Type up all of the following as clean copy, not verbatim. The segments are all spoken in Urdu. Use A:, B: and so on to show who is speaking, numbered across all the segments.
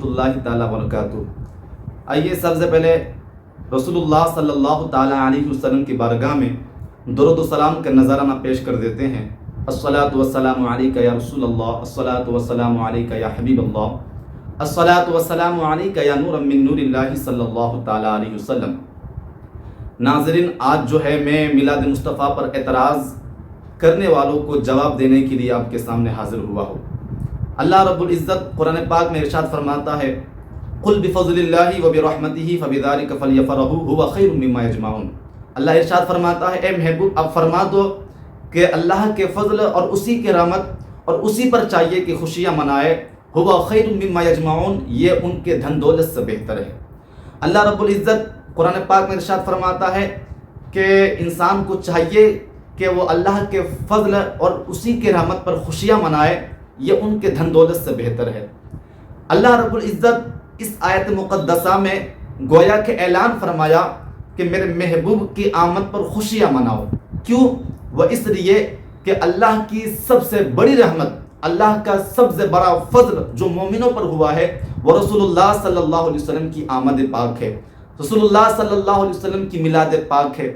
A: اللہ تعالیٰ وبرکاتہ۔ آئیے سب سے پہلے رسول اللہ صلی اللہ تعالیٰ علیہ وسلم کی بارگاہ میں درود و سلام کا نذرانہ پیش کر دیتے ہیں۔ الصلاۃ والسلام علیک یا رسول اللہ، الصلاۃ والسلام علیک یا حبیب اللہ، الصلاۃ والسلام علیک یا نور من نور اللہ صلی اللہ تعالیٰ علیہ وسلم۔ ناظرین، آج جو ہے میں میلاد مصطفیٰ پر اعتراض کرنے والوں کو جواب دینے کے لیے آپ کے سامنے حاضر ہوا ہوں۔ اللہ رب العزت قرآن پاک میں ارشاد فرماتا ہے، قل بفضل اللہ وبرحمتہ فبذلک فلیفرحوا ھو خیر مما یجمعون۔ اللہ ارشاد فرماتا ہے، اے محبوب آپ فرما دو کہ اللہ کے فضل اور اسی کے رحمت اور اسی پر چاہیے کہ خوشیاں منائے، ھو خیر مما یجمعون، یہ ان کے دھن دولت سے بہتر ہے۔ اللہ رب العزت قرآن پاک میں ارشاد فرماتا ہے کہ انسان کو چاہیے کہ وہ اللہ کے فضل اور اسی کے رحمت پر خوشیاں منائے، یہ ان کے دھن دولت سے بہتر ہے۔ اللہ رب العزت اس آیت مقدسہ میں گویا کہ اعلان فرمایا کہ میرے محبوب کی آمد پر خوشیاں مناؤ۔ کیوں؟ وہ اس لیے کہ اللہ کی سب سے بڑی رحمت، اللہ کا سب سے بڑا فضل جو مومنوں پر ہوا ہے وہ رسول اللہ صلی اللہ علیہ وسلم کی آمد پاک ہے، رسول اللہ صلی اللہ علیہ وسلم کی میلاد پاک ہے۔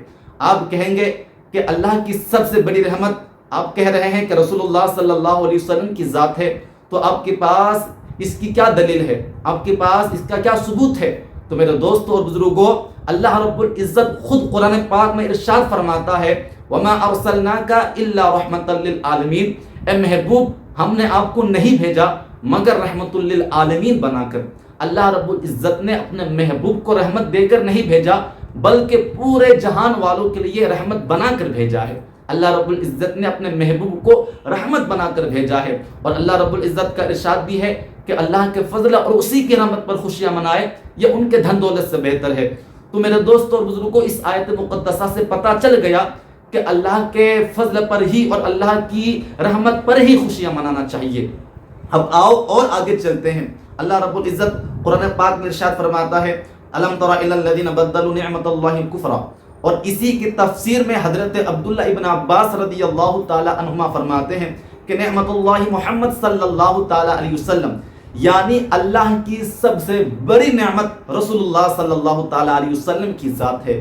A: آپ کہیں گے کہ اللہ کی سب سے بڑی رحمت، آپ کہہ رہے ہیں کہ رسول اللہ صلی اللہ علیہ وسلم کی ذات ہے، تو آپ کے پاس اس کی کیا دلیل ہے؟ آپ کے پاس اس کا کیا ثبوت ہے؟ تو میرے دوستوں اور بزرگوں، اللہ رب العزت خود قرآن پاک میں ارشاد فرماتا ہے، وَمَا أَرْسَلْنَاكَ إِلَّا رَحْمَةً لِّلْعَالَمِينَ، اے محبوب ہم نے آپ کو نہیں بھیجا مگر رحمت للعالمین بنا کر۔ اللہ رب العزت نے اپنے محبوب کو رحمت دے کر نہیں بھیجا بلکہ پورے جہان والوں کے لیے رحمت بنا کر بھیجا ہے۔ اللہ رب العزت نے اپنے محبوب کو رحمت بنا کر بھیجا ہے، اور اللہ رب العزت کا ارشاد بھی ہے کہ اللہ کے فضل اور اسی کی رحمت پر خوشیاں منائے، یہ ان کے دھن دولت سے بہتر ہے۔ تو میرے دوستوں اور بزرگوں، اس آیت مقدسہ سے پتہ چل گیا کہ اللہ کے فضل پر ہی اور اللہ کی رحمت پر ہی خوشیاں منانا چاہیے۔ اب آؤ اور آگے چلتے ہیں۔ اللہ رب العزت قرآن پاک میں ارشاد فرماتا ہے، الم تر الی الذین بدلوا نعمت اللہ کفرا، اور اسی کی تفسیر میں حضرت عبداللہ ابن عباس رضی اللہ تعالی عنہما فرماتے ہیں کہ نعمت اللہ محمد صلی اللہ تعالی علیہ وسلم، یعنی اللہ کی سب سے بڑی نعمت رسول اللہ صلی اللہ تعالی علیہ وسلم کی ذات ہے۔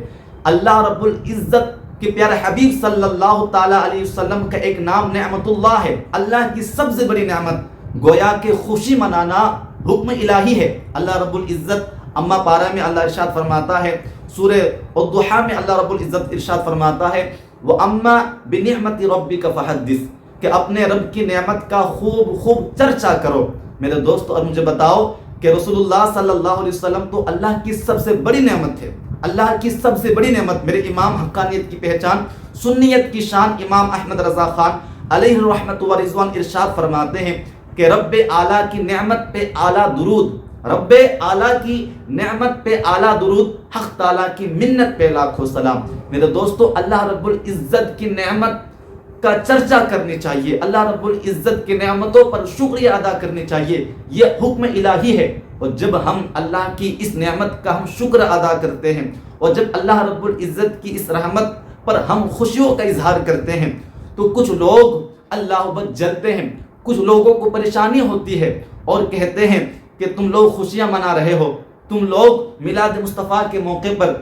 A: اللہ رب العزت کے پیارے حبیب صلی اللہ تعالی علیہ وسلم کا ایک نام نعمت اللہ ہے، اللہ کی سب سے بڑی نعمت۔ گویا کہ خوشی منانا حکم الہی ہے۔ اللہ رب العزت اما پارہ میں اللہ ارشاد فرماتا ہے، سورہ الضحیٰ میں اللہ رب العزت ارشاد فرماتا ہے، وَأَمَّا بِنِعْمَةِ رَبِّكَ فَحَدِّثْ، کہ اپنے رب کی نعمت کا خوب خوب چرچا کرو۔ میرے دوستو، اور مجھے بتاؤ کہ رسول اللہ صلی اللہ علیہ وسلم تو اللہ کی سب سے بڑی نعمت ہے، اللہ کی سب سے بڑی نعمت۔ میرے امام حقانیت کی پہچان، سنیت کی شان امام احمد رضا خان علیہ الرحمۃ ورضوان ارشاد فرماتے ہیں کہ رب اعلیٰ کی نعمت پہ اعلیٰ درود، رب اعلیٰ کی نعمت پہ اعلیٰ درود، حق تعالیٰ کی منت پہ لاکھوں سلام۔ میرے دوستو، اللہ رب العزت کی نعمت کا چرچا کرنی چاہیے، اللہ رب العزت کی نعمتوں پر شکریہ ادا کرنی چاہیے، یہ حکم الہی ہے۔ اور جب ہم اللہ کی اس نعمت کا ہم شکر ادا کرتے ہیں، اور جب اللہ رب العزت کی اس رحمت پر ہم خوشیوں کا اظہار کرتے ہیں، تو کچھ لوگ اللہ بد جلتے ہیں، کچھ لوگوں کو پریشانی ہوتی ہے اور کہتے ہیں کہ تم لوگ خوشیاں منا رہے ہو، تم لوگ میلاد مصطفیٰ کے موقع پر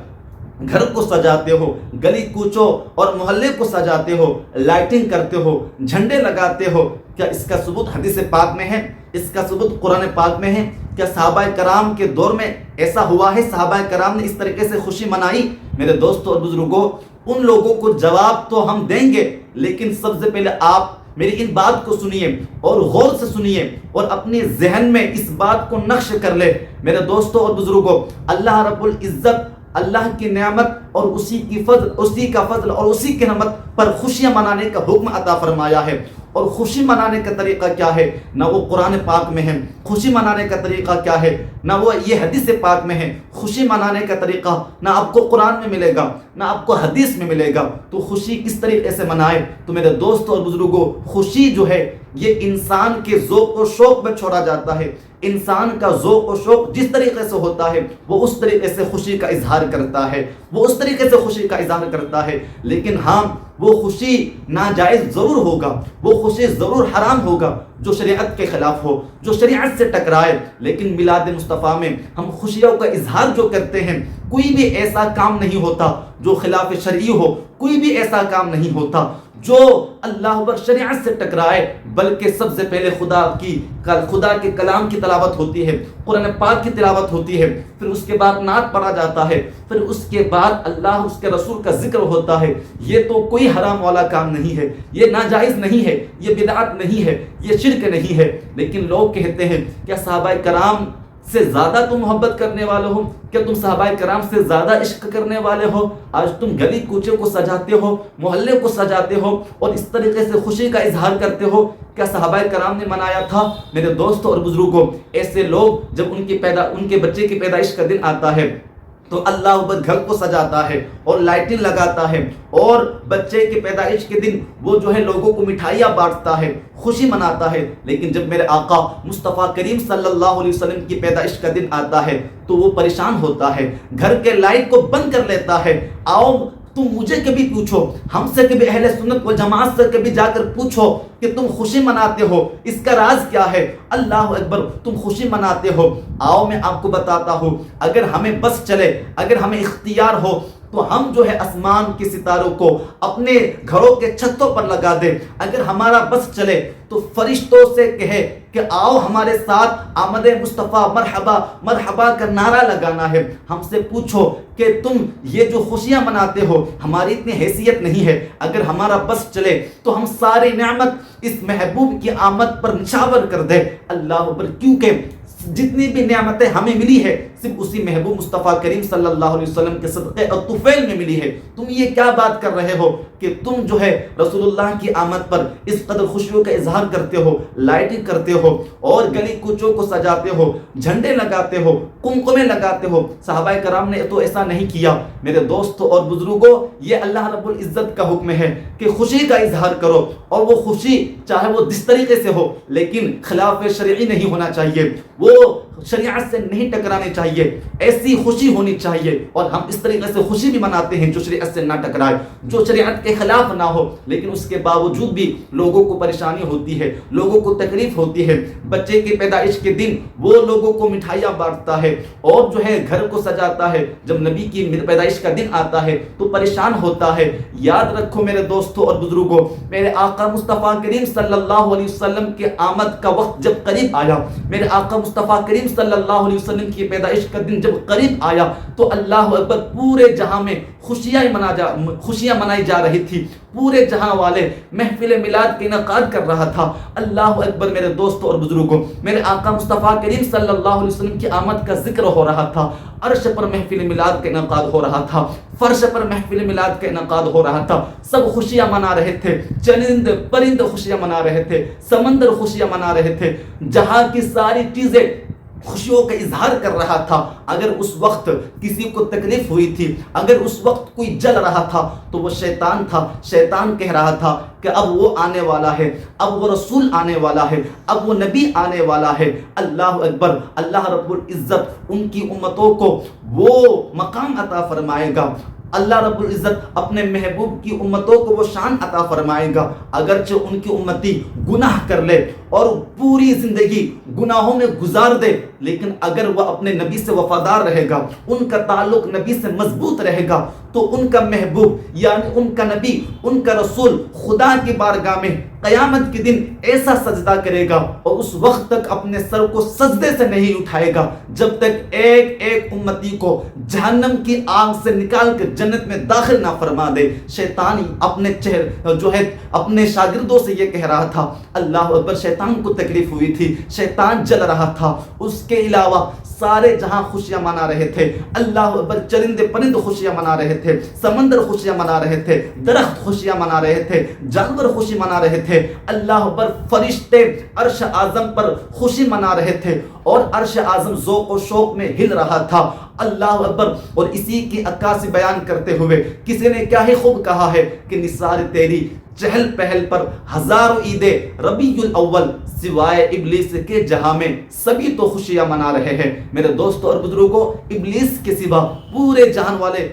A: گھر کو سجاتے ہو، گلی کوچوں اور محلے کو سجاتے ہو، لائٹنگ کرتے ہو، جھنڈے لگاتے ہو، کیا اس کا ثبوت حدیث پاک میں ہے؟ اس کا ثبوت قرآن پاک میں ہے؟ کیا صحابہ کرام کے دور میں ایسا ہوا ہے؟ صحابہ کرام نے اس طریقے سے خوشی منائی؟ میرے دوستوں اور بزرگوں، ان لوگوں کو جواب تو ہم دیں گے، لیکن سب سے پہلے آپ میری ان بات کو سنیے اور غور سے سنیے اور اپنے ذہن میں اس بات کو نقش کر لے۔ میرے دوستوں اور بزرگوں، اللہ رب العزت اللہ کی نعمت اور اسی کا فضل اور اسی کی نعمت پر خوشیاں منانے کا حکم عطا فرمایا ہے۔ اور خوشی منانے کا طریقہ کیا ہے؟ نہ وہ قرآن پاک میں ہے۔ خوشی منانے کا طریقہ کیا ہے؟ نہ وہ یہ حدیث پاک میں ہے۔ خوشی منانے کا طریقہ نہ آپ کو قرآن میں ملے گا، نہ آپ کو حدیث میں ملے گا۔ تو خوشی کس طریقے سے منائے؟ تو میرے دوستوں اور بزرگوں، خوشی جو ہے یہ انسان کے ذوق و شوق میں چھوڑا جاتا ہے۔ انسان کا ذوق و شوق جس طریقے سے ہوتا ہے وہ اس طریقے سے خوشی کا اظہار کرتا ہے، وہ اس طریقے سے خوشی کا اظہار کرتا ہے۔ لیکن ہاں، وہ خوشی ناجائز ضرور ہوگا، وہ خوشی ضرور حرام ہوگا جو شریعت کے خلاف ہو، جو شریعت سے ٹکرائے۔ لیکن میلاد مصطفیٰ میں ہم خوشیوں کا اظہار جو کرتے ہیں، کوئی بھی ایسا کام نہیں ہوتا جو خلاف شرعی ہو، کوئی بھی ایسا کام نہیں ہوتا جو اللہ اکبر شریعت سے ٹکرائے، بلکہ سب سے پہلے خدا کے کلام کی تلاوت ہوتی ہے، قرآن پاک کی تلاوت ہوتی ہے، پھر اس کے بعد نعت پڑھا جاتا ہے، پھر اس کے بعد اللہ اس کے رسول کا ذکر ہوتا ہے۔ یہ تو کوئی حرام والا کام نہیں ہے، یہ ناجائز نہیں ہے، یہ بدعت نہیں ہے، یہ شرک نہیں ہے۔ لیکن لوگ کہتے ہیں کیا صحابہ کرام سے زیادہ تم محبت کرنے والے ہو؟ کیا تم صحابہ کرام سے زیادہ عشق کرنے والے ہو؟ آج تم گلی کوچے کو سجاتے ہو، محلے کو سجاتے ہو اور اس طریقے سے خوشی کا اظہار کرتے ہو۔ کیا صحابہ کرام نے منایا تھا؟ میرے دوستوں اور بزرگوں، ایسے لوگ جب ان کے بچے کی پیدائش کا دن آتا ہے تو اللہ اکبر گھر کو سجاتا ہے اور لائٹنگ لگاتا ہے، اور بچے کی پیدائش کے دن وہ جو ہے لوگوں کو مٹھائیاں بانٹتا ہے، خوشی مناتا ہے۔ لیکن جب میرے آقا مصطفیٰ کریم صلی اللہ علیہ وسلم کی پیدائش کا دن آتا ہے تو وہ پریشان ہوتا ہے، گھر کے لائٹ کو بند کر لیتا ہے۔ آؤ تم مجھے کبھی پوچھو، ہم سے کبھی اہل سنت و جماعت سے کبھی جا کر پوچھو کہ تم خوشی مناتے ہو، اس کا راز کیا ہے؟ اللہ اکبر، تم خوشی مناتے ہو۔ آؤ میں آپ کو بتاتا ہوں، اگر ہمیں بس چلے، اگر ہمیں اختیار ہو تو ہم جو ہے آسمان کے ستاروں کو اپنے گھروں کے چھتوں پر لگا دیں۔ اگر ہمارا بس چلے تو فرشتوں سے کہے کہ آؤ ہمارے ساتھ آمد مصطفیٰ مرحبا مرحبا کا نعرہ لگانا ہے۔ ہم سے پوچھو کہ تم یہ جو خوشیاں مناتے ہو، ہماری اتنی حیثیت نہیں ہے، اگر ہمارا بس چلے تو ہم ساری نعمت اس محبوب کی آمد پر نچھاور کر دیں۔ اللہ اکبر، کیونکہ جتنی بھی نعمتیں ہمیں ملی ہے صرف اسی محبوب مصطفیٰ کریم صلی اللہ علیہ وسلم کے صدقے اور طفیل میں ملی ہے۔ تم یہ کیا بات کر رہے ہو کہ تم جو ہے رسول اللہ کی آمد پر اس قدر خوشیوں کا اظہار کرتے ہو، لائٹنگ کرتے ہو اور گلی کوچوں کو سجاتے ہو، جھنڈے لگاتے ہو، قمقمے لگاتے ہو؟ صحابہ کرام نے تو ایسا نہیں کیا۔ میرے دوستوں اور بزرگوں، یہ اللہ رب العزت کا حکم ہے کہ خوشی کا اظہار کرو، اور وہ خوشی چاہے وہ جس طریقے سے ہو لیکن خلاف شرعی نہیں ہونا چاہیے، وہ شریعت سے نہیں ٹکرانے چاہیے، ایسی خوشی ہونی چاہیے۔ اور ہم اس طریقے سے خوشی بھی مناتے ہیں جو شریعت سے نہ ٹکرائے، جو شریعت کے خلاف نہ ہو، لیکن اس کے باوجود بھی لوگوں کو پریشانی ہوتی ہے، لوگوں کو تکلیف ہوتی ہے۔ بچے کی پیدائش کے دن وہ لوگوں کو مٹھائیاں بانٹتا ہے اور جو ہے گھر کو سجاتا ہے، جب نبی کی پیدائش کا دن آتا ہے تو پریشان ہوتا ہے۔ یاد رکھو میرے دوستوں اور بزرگوں، میرے آقا مصطفیٰ کریم صلی اللہ علیہ وسلم کے آمد کا وقت جب قریب آیا، میرے آقا مصطفیٰ کریم صلی اللہ علیہ وسلم کی پیدائش کا دن جب قریب آیا تو اللہ اکبر، پورے جہاں میں خوشیاں منائی جا رہی تھی، پورے جہاں والے محفل میلاد کا انعقاد کر رہا تھا۔ اللہ اکبر میرے دوستوں اور بزرگوں، میرے آقا مصطفیٰ کریم صلی اللہ علیہ وسلم کی آمد کا ذکر ہو رہا تھا، عرش پر محفل میلاد کا انعقاد ہو رہا تھا، فرش پر محفل میلاد کا انعقاد ہو رہا تھا، سب خوشیاں منا رہے تھے، چرند پرند خوشیاں منا رہے تھے، سمندر خوشیاں منا رہے تھے، جہاں کی ساری چیزیں خوشیوں کا اظہار کر رہا تھا۔ اگر اس وقت کسی کو تکلیف ہوئی تھی، اگر اس وقت کوئی جل رہا تھا تو وہ شیطان تھا۔ شیطان کہہ رہا تھا کہ اب وہ آنے والا ہے، اب وہ رسول آنے والا ہے، اب وہ نبی آنے والا ہے۔ اللہ اکبر، اللہ رب العزت ان کی امتوں کو وہ مقام عطا فرمائے گا، اللہ رب العزت اپنے محبوب کی امتوں کو وہ شان عطا فرمائے گا۔ اگرچہ ان کی امتی گناہ کر لے اور پوری زندگی گناہوں میں گزار دے، لیکن اگر وہ اپنے نبی سے وفادار رہے گا، ان کا تعلق نبی سے مضبوط رہے گا، تو ان کا محبوب یعنی ان کا نبی، ان کا رسول خدا کی بارگاہ میں قیامت کے دن ایسا سجدہ کرے گا اور اس وقت تک اپنے سر کو سجدے سے نہیں اٹھائے گا جب تک ایک ایک امتی کو جہنم کی آگ سے نکال کر جنت میں داخل نہ فرما دے۔ شیطان اپنے اپنے شاگردوں سے یہ کہہ رہا تھا۔ اللہ اکبر، شیطان کو تکلیف ہوئی تھی، شیطان جل رہا تھا۔ اس کے علاوہ سارے جہاں خوشیاں منا رہے تھے۔ اللہ اکبر، چرند پرند خوشیاں منا رہے تھے، سمندر خوشیاں منا رہے تھے، درخت خوشیاں منا رہے تھے، جانور خوشی منا رہے تھے۔ اللہ اکبر، فرشتے عرش اعظم پر خوشی منا رہے تھے اور عرش اعظم ذوق و شوق میں ہل رہا تھا۔ اللہ اکبر، اور اسی کی عکاسی بیان کرتے ہوئے کسی نے کیا ہی خوب کہا ہے کہ نثار تیری چہل پہل پر ہزاروں عیدیں ربیع الاول سوائے ابلیس کے جہاں میں سبھی تو خوشیاں منا رہے ہیں۔ میرے دوستوں اور بزرگوں، ابلیس کے سوا پورے جہان والے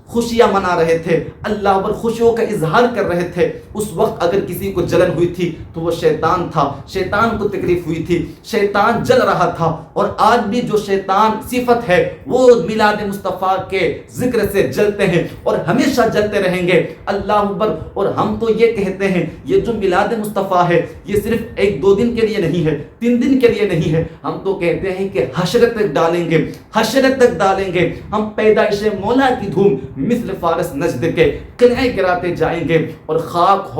A: خوشیاں منا رہے تھے، اللہ پر خوشیوں کا اظہار کر رہے تھے۔ اس وقت اگر کسی کو جلن ہوئی تھی تو وہ شیطان تھا، شیطان کو تکلیف ہوئی تھی، شیطان جل رہا تھا۔ اور آج بھی جو شیطان صفت ہے وہ میلاد مصطفیٰ کے ذکر سے جلتے ہیں اور ہمیشہ جلتے رہیں گے، اللہ اکبر۔ اور ہم تو یہ کہتے ہیں یہ جو میلاد مصطفیٰ ہے یہ صرف 1-2 دن کے لیے نہیں ہے، 3 دن کے لیے نہیں ہے، ہم تو کہتے ہیں کہ حشر تک ڈالیں گے، حشر تک ڈالیں گے ہم پیدائش مولا کی دھوم مثل فارس نجد کے قلعے گراتے جائیں گے، اور خاک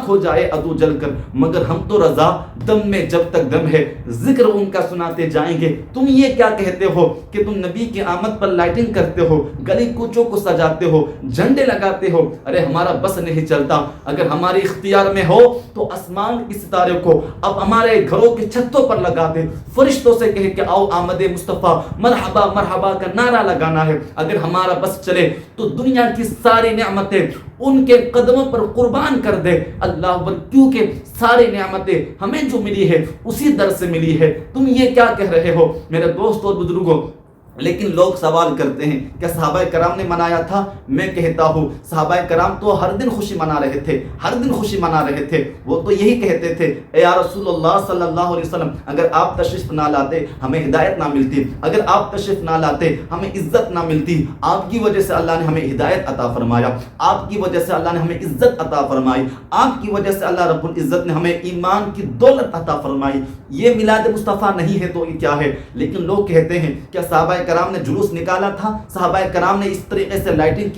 A: ہو جائے عدو جل کر، مگر ہم تو رضا دم میں جب تک دم ہے ذکر ان کا سناتے جائیں گے۔ تم یہ کیا کہتے ہو کہ تم نبی کی آمد پر لائٹنگ کرتے ہو، گلی کوچوں کو سجاتے ہو، جھنڈے لگاتے ہو؟ ارے ہمارا بس نہیں چلتا، اگر ہمارے اختیار میں ہو تو آسمان کی ستارے کو اب ہمارے گھروں کی چھتوں پر لگا دے، فرشتوں سے کہے کہ آؤ آمد مصطفیٰ مرحبا مرحبا کا نعرہ لگانا ہے۔ اگر ہمارا بس چلے تو دنیا کی ساری نعمتیں ان کے قدموں پر قربان کر دے، اللہ اکبر، کیونکہ ساری نعمتیں ہمیں جو ملی ہے اسی در سے ملی ہے۔ تم یہ کیا کہہ رہے ہو میرے دوست اور بزرگوں؟ لیکن لوگ سوال کرتے ہیں کیا صحابہ کرام نے منایا تھا؟ میں کہتا ہوں صحابہ کرام تو ہر دن خوشی منا رہے تھے، ہر دن خوشی منا رہے تھے۔ وہ تو یہی کہتے تھے اے یا رسول اللہ صلی اللہ علیہ وسلم، اگر آپ تشریف نہ لاتے ہمیں ہدایت نہ ملتی، اگر آپ تشریف نہ لاتے ہمیں عزت نہ ملتی، آپ کی وجہ سے اللہ نے ہمیں ہدایت عطا فرمایا، آپ کی وجہ سے اللہ نے ہمیں عزت عطا فرمائی، آپ کی وجہ سے اللہ رب العزت نے ہمیں ایمان کی دولت عطا فرمائی۔ یہ میلاد مصطفیٰ نہیں ہے تو یہ کیا ہے؟ لیکن لوگ کہتے ہیں کیا صحابہ کرام نے جلوس نکالا تھا؟ صحابہ کرام نے اس طریقے سے لائٹنگ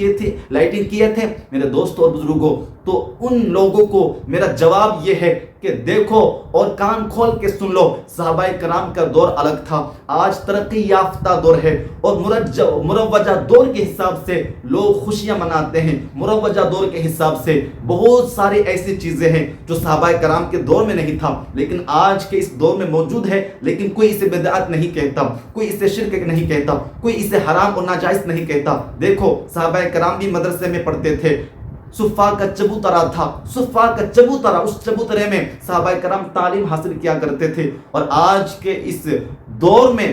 A: کیے تھے؟ میرے دوستوں اور بزرگوں، تو ان لوگوں کو میرا جواب یہ ہے کہ دیکھو اور کان کھول کے سن لو، صحابہ کرام کا دور الگ تھا، آج ترقی یافتہ دور ہے، اور مروجہ دور کے حساب سے لوگ خوشیاں مناتے ہیں، مروجہ دور کے حساب سے بہت ساری ایسی چیزیں ہیں جو صحابہ کرام کے دور میں نہیں تھا لیکن آج کے اس دور میں موجود ہے، لیکن کوئی اسے بدعت نہیں کہتا، کوئی اسے شرک نہیں کہتا، کوئی اسے حرام اور ناجائز نہیں کہتا۔ دیکھو صحابہ کرام بھی مدرسے میں پڑھتے تھے، صفا کا چبوترا تھا، صفا کا چبوترا، اس چبوترے میں صحابہ کرام تعلیم حاصل کیا کرتے تھے۔ اور آج کے اس دور میں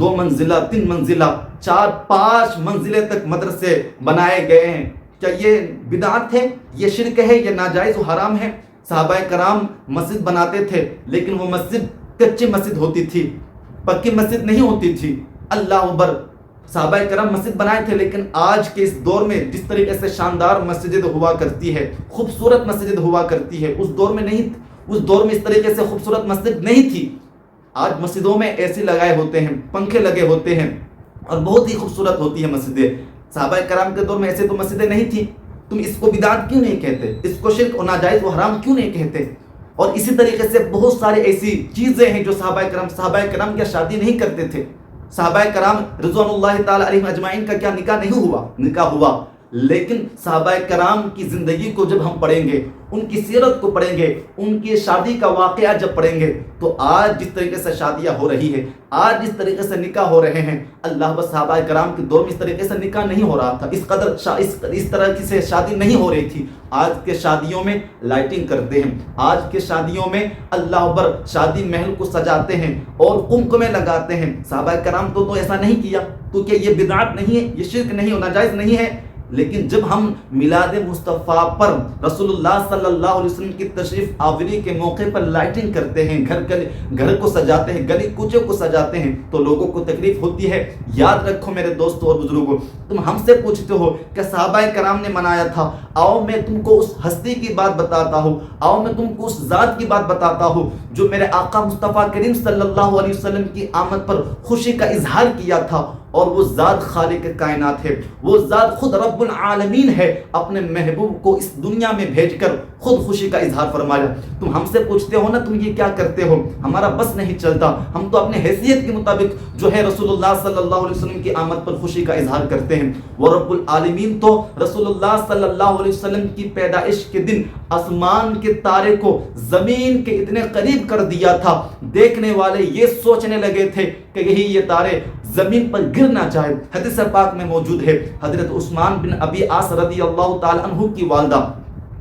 A: 2 منزلہ 3 منزلہ 4-5 منزلیں تک مدرسے بنائے گئے ہیں۔ کیا یہ بدعت ہے؟ یہ شرک ہے؟ یہ ناجائز و حرام ہے؟ صحابہ کرام مسجد بناتے تھے لیکن وہ مسجد کچی مسجد ہوتی تھی، پکی مسجد نہیں ہوتی تھی۔ اللہ اکبر، صحابہ کرام مسجد بنائے تھے، لیکن آج کے اس دور میں جس طریقے سے شاندار مسجد ہوا کرتی ہے، خوبصورت مسجد ہوا کرتی ہے، اس دور میں نہیں، اس دور میں اس طریقے سے خوبصورت مسجد نہیں تھی۔ آج مسجدوں میں اے سی لگائے ہوتے ہیں، پنکھے لگے ہوتے ہیں اور بہت ہی خوبصورت ہوتی ہیں مسجدیں۔ صحابہ کرام کے دور میں ایسے تو مسجدیں نہیں تھی۔ تم اس کو بدعت کیوں نہیں کہتے؟ اس کو شرک و ناجائز و حرام کیوں نہیں کہتے؟ اور اسی طریقے سے بہت ساری ایسی چیزیں ہیں جو صحابہ کرام کیا شادی نہیں کرتے تھے؟ صحابہ کرام رضوان اللہ تعالی علیہم اجمعین کا کیا نکاح نہیں ہوا؟ نکاح ہوا، لیکن صحابہ کرام کی زندگی کو جب ہم پڑھیں گے، ان کی سیرت کو پڑھیں گے، ان کی شادی کا واقعہ جب پڑھیں گے، تو آج جس طریقے سے شادیاں ہو رہی ہے، آج جس طریقے سے نکاح ہو رہے ہیں، اللہ بس صحابہ کرام کے دور میں اس طریقے سے نکاح نہیں ہو رہا تھا، اس طرح کی سے شادی نہیں ہو رہی تھی۔ آج کے شادیوں میں لائٹنگ کرتے ہیں، آج کے شادیوں میں اللہ اکبر شادی محل کو سجاتے ہیں اور قمقمے لگاتے ہیں۔ صحابہ کرام تو ایسا نہیں کیا، تو کیا یہ بدعت نہیں ہے؟ یہ شرک نہیں اور ناجائز نہیں ہے؟ لیکن جب ہم میلاد مصطفیٰ پر رسول اللہ صلی اللہ علیہ وسلم کی تشریف آوری کے موقع پر لائٹنگ کرتے ہیں، گھر کو سجاتے ہیں، گلی کوچے کو سجاتے ہیں، تو لوگوں کو تکلیف ہوتی ہے۔ یاد رکھو میرے دوستوں اور بزرگوں، تم ہم سے پوچھتے ہو کہ صحابہ کرام نے منایا تھا، آؤ میں تم کو اس ہستی کی بات بتاتا ہوں، آؤ میں تم کو اس ذات کی بات بتاتا ہوں جو میرے آقا مصطفیٰ کریم صلی اللہ علیہ وسلم کی آمد پر خوشی کا اظہار کیا تھا۔ اور وہ ذات خالق کائنات ہے، وہ ذات خود رب العالمین ہے، اپنے محبوب کو اس دنیا میں بھیج کر خود خوشی کا اظہار فرمایا۔ تم ہم سے پوچھتے ہو نا تم یہ کیا کرتے ہو؟ ہمارا بس نہیں چلتا، ہم تو اپنے حیثیت کے مطابق جو ہے رسول اللہ صلی اللہ علیہ وسلم کی آمد پر خوشی کا اظہار کرتے ہیں۔ وہ رب العالمین تو رسول اللہ صلی اللہ علیہ وسلم کی پیدائش کے دن آسمان کے تارے کو زمین کے اتنے قریب کر دیا تھا، دیکھنے والے یہ سوچنے لگے تھے کہ یہی یہ تارے زمین پر گر نہ جائے۔ حدیث پاک میں موجود ہے، حضرت عثمان بن ابی عاص رضی اللہ تعالی عنہ کی والدہ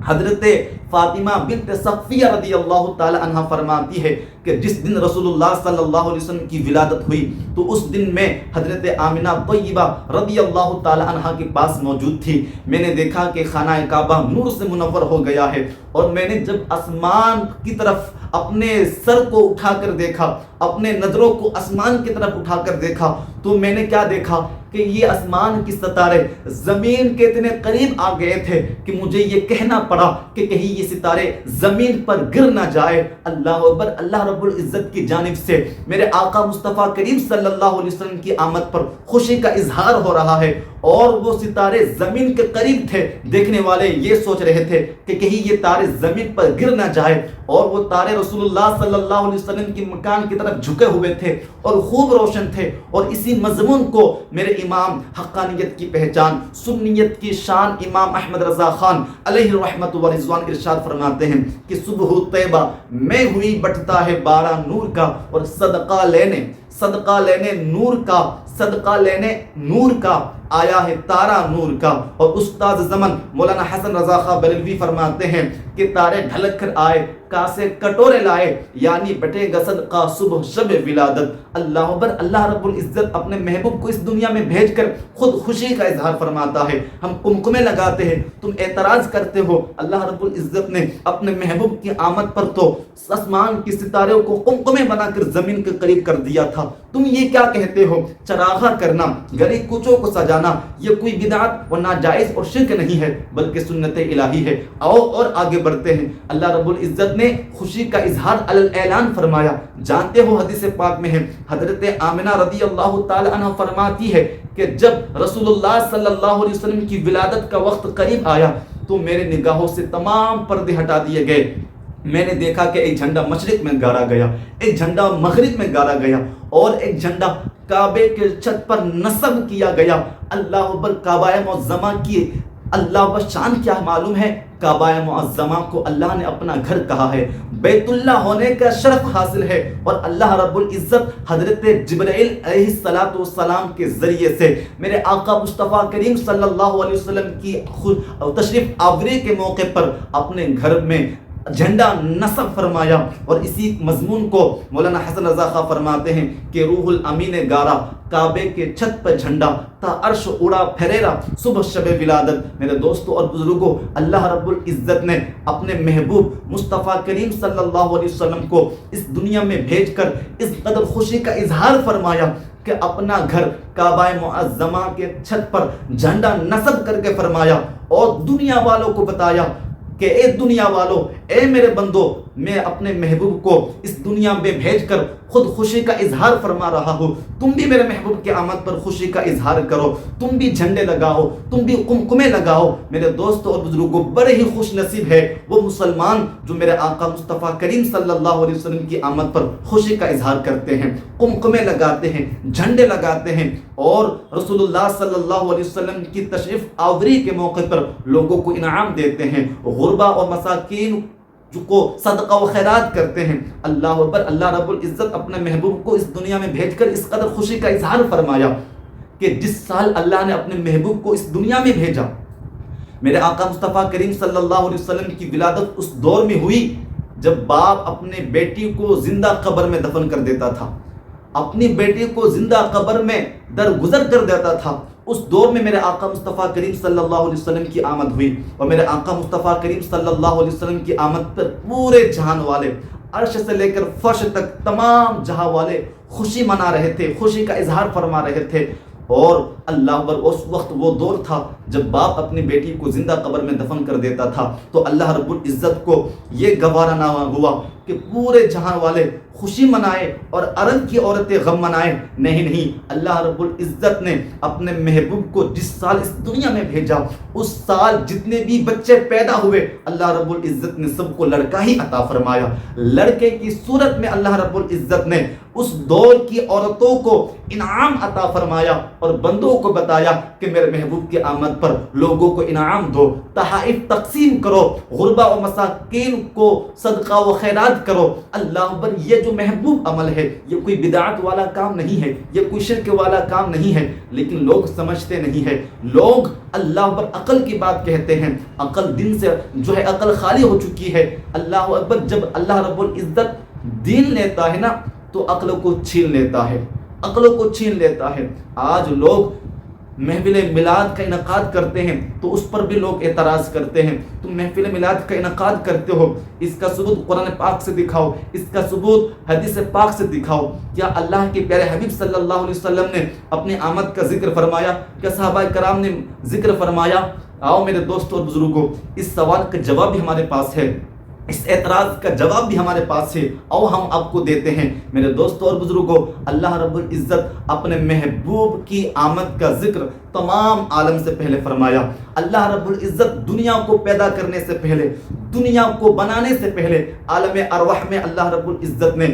A: حضرت فاطمہ بنت صفیہ رضی اللہ تعالی عنہ فرماتی ہے کہ جس دن رسول اللہ صلی اللہ علیہ وسلم کی ولادت ہوئی تو اس دن میں حضرت آمنہ طیبہ رضی اللہ تعالی عنہ کے پاس موجود تھی۔ میں نے دیکھا کہ خانہ کعبہ نور سے منور ہو گیا ہے، اور میں نے جب آسمان کی طرف اپنے سر کو اٹھا کر دیکھا، اپنے نظروں کو آسمان کی طرف اٹھا کر دیکھا، تو میں نے کیا دیکھا کہ یہ آسمان کی ستارے زمین کے اتنے قریب آ گئے تھے کہ مجھے یہ کہنا پڑا کہ کہیں یہ ستارے زمین پر گر نہ جائے۔ اللہ اکبر! اللہ رب العزت کی جانب سے میرے آقا مصطفیٰ کریم صلی اللہ علیہ وسلم کی آمد پر خوشی کا اظہار ہو رہا ہے، اور وہ ستارے زمین کے قریب تھے۔ دیکھنے والے یہ سوچ رہے تھے کہ کہیں یہ تارے زمین پر گر نہ جائے، اور وہ تارے رسول اللہ صلی اللہ علیہ وسلم کی مکان کی طرف جھکے ہوئے تھے اور خوب روشن تھے۔ اور اسی مضمون کو میرے امام حقانیت کی پہچان، سنیت کی شان امام احمد رضا خان علیہ رحمت و رضوان ارشاد فرماتے ہیں کہ صبح طیبہ میں ہوئی بٹتا ہے بارہ نور کا، اور صدقہ لینے نور کا، صدقہ لینے نور کا آیا ہے تارا نور کا۔ اور استاد زمن مولانا حسن رضا خان بریلوی فرماتے ہیں کہ تارے ڈھلک کر آئے، کاسے کٹورے لائے، یعنی بٹے گا صدقہ صبح شب ولادت۔ اللہ اکبر! اللہ رب العزت اپنے محبوب کو اس دنیا میں بھیج کر خود خوشی کا اظہار فرماتا ہے۔ ہم کمکمے لگاتے ہیں، تم اعتراض کرتے ہو۔ اللہ رب العزت نے اپنے محبوب کی آمد پر تو آسمان کی ستاروں کو کمکمے بنا کر زمین کے قریب کر دیا تھا، تم یہ کیا کہتے ہو؟ چراغاں کرنا، گلی کوچوں کو سجانا، یہ کوئی بدعت و ناجائز اور شرک نہیں ہے بلکہ سنت الہی ہے۔ آؤ اور آگے بڑھتے ہیں۔ اللہ رب العزت نے خوشی کا اظہار اعلان فرمایا۔ جانتے ہو حدیث پاک میں ہے، حضرت آمنہ رضی اللہ تعالی عنہ فرماتی ہے کہ جب رسول اللہ صلی اللہ علیہ وسلم کی ولادت کا وقت قریب آیا تو میرے نگاہوں سے تمام پردے ہٹا دیے گئے۔ میں نے دیکھا کہ ایک جھنڈا مشرق میں گاڑا گیا، ایک جھنڈا مغرب میں گاڑا گیا، اور ایک جھنڈا کعبے کے چھت پر نصب کیا گیا۔ اللہ اکبر! کعبہ معظمہ کی اللہ و شان کیا معلوم ہے؟ کعبہ معظمہ کو اللہ نے اپنا گھر کہا ہے، بیت اللہ ہونے کا شرف حاصل ہے، اور اللہ رب العزت حضرت جبرائیل علیہ السلام کے ذریعے سے میرے آقا مصطفیٰ کریم صلی اللہ علیہ وسلم کی تشریف آوری کے موقع پر اپنے گھر میں جھنڈا نصب فرمایا۔ اور اسی مضمون کو مولانا حسن رضا خان فرماتے ہیں کہ روح الامین گارا کعبے کے چھت پر جھنڈا تا عرش اڑا پھریرا صبح شب ولادت۔ میرے دوستوں اور بزرگوں، اللہ رب العزت نے اپنے محبوب مصطفیٰ کریم صلی اللہ علیہ وسلم کو اس دنیا میں بھیج کر اس قدر خوشی کا اظہار فرمایا کہ اپنا گھر کعبہ معظمہ کے چھت پر جھنڈا نصب کر کے فرمایا، اور دنیا والوں کو بتایا کہ اے دنیا والو، اے میرے بندو، میں اپنے محبوب کو اس دنیا میں بھیج کر خود خوشی کا اظہار فرما رہا ہوں۔ تم بھی میرے محبوب کی آمد پر خوشی کا اظہار کرو، تم بھی جھنڈے لگاؤ، تم بھی قمقمے لگاؤ۔ میرے دوستوں اور بزرگوں، بڑے ہی خوش نصیب ہے وہ مسلمان جو میرے آقا مصطفیٰ کریم صلی اللہ علیہ وسلم کی آمد پر خوشی کا اظہار کرتے ہیں، قمقمے لگاتے ہیں، جھنڈے لگاتے ہیں، اور رسول اللہ صلی اللہ علیہ وسلم کی تشریف آوری کے موقع پر لوگوں کو انعام دیتے ہیں، غربا اور مساکین کو صدقہ و خیرات کرتے ہیں۔ اللہ اکبر! اللہ رب العزت اپنے محبوب کو اس دنیا میں بھیج کر اس قدر خوشی کا اظہار فرمایا کہ جس سال اللہ نے اپنے محبوب کو اس دنیا میں بھیجا، میرے آقا مصطفیٰ کریم صلی اللہ علیہ وسلم کی ولادت اس دور میں ہوئی جب باپ اپنے بیٹی کو زندہ قبر میں دفن کر دیتا تھا، اپنی بیٹی کو زندہ قبر میں درگزر کر دیتا تھا۔ اس دور میں میرے آقا مصطفیٰ کریم صلی اللہ علیہ وسلم کی آمد ہوئی، اور میرے آقا مصطفیٰ کریم صلی اللہ علیہ وسلم کی آمد پر پورے جہان والے، عرش سے لے کر فرش تک تمام جہاں والے خوشی منا رہے تھے، خوشی کا اظہار فرما رہے تھے۔ اور اللہ اکبر! اس وقت وہ دور تھا جب باپ اپنی بیٹی کو زندہ قبر میں دفن کر دیتا تھا، تو اللہ رب العزت کو یہ گوارا نہ ہوا کہ پورے جہاں والے خوشی منائے اور عرب کی عورتیں غم منائے۔ نہیں، اللہ رب العزت نے اپنے محبوب کو جس سال اس دنیا میں بھیجا، اس سال جتنے بھی بچے پیدا ہوئے اللہ رب العزت نے سب کو لڑکا ہی عطا فرمایا۔ لڑکے کی صورت میں اللہ رب العزت نے اس دور کی عورتوں کو انعام عطا فرمایا، اور بندوں کو بتایا کہ میرے محبوب کی آمد پر لوگوں کو انعام دو، تحائف تقسیم کرو، غربا و مساکین کو صدقہ و خیرات کرو۔ اللہ اکبر، یہ جو محبوب عمل ہے یہ کوئی بدعت والا کام نہیں ہے، یہ کوئی شرک والا کام نہیں ہے، لیکن لوگ سمجھتے نہیں ہے۔ لوگ اللہ اکبر عقل کی بات کہتے ہیں، عقل دن سے جو ہے عقل خالی ہو چکی ہے۔ اللہ اکبر، جب اللہ رب العزت دین لیتا ہے نا تو عقل کو چھین لیتا ہے، عقل کو چھین لیتا ہے۔ آج لوگ محفل میلاد کا انعقاد کرتے ہیں تو اس پر بھی لوگ اعتراض کرتے ہیں، تم محفل میلاد کا انعقاد کرتے ہو، اس کا ثبوت قرآن پاک سے دکھاؤ، اس کا ثبوت حدیث پاک سے دکھاؤ۔ کیا اللہ کے پیارے حبیب صلی اللہ علیہ وسلم نے اپنی آمد کا ذکر فرمایا؟ کیا صحابہ کرام نے ذکر فرمایا؟ آؤ میرے دوستوں اور بزرگوں، اس سوال کا جواب بھی ہمارے پاس ہے، اس اعتراض کا جواب بھی ہمارے پاس ہے، اور ہم آپ کو دیتے ہیں۔ میرے دوستوں اور بزرگوں، اللہ رب العزت اپنے محبوب کی آمد کا ذکر تمام عالم سے پہلے فرمایا۔ اللہ رب العزت دنیا کو پیدا کرنے سے پہلے، دنیا کو بنانے سے پہلے عالم ارواح میں اللہ رب العزت نے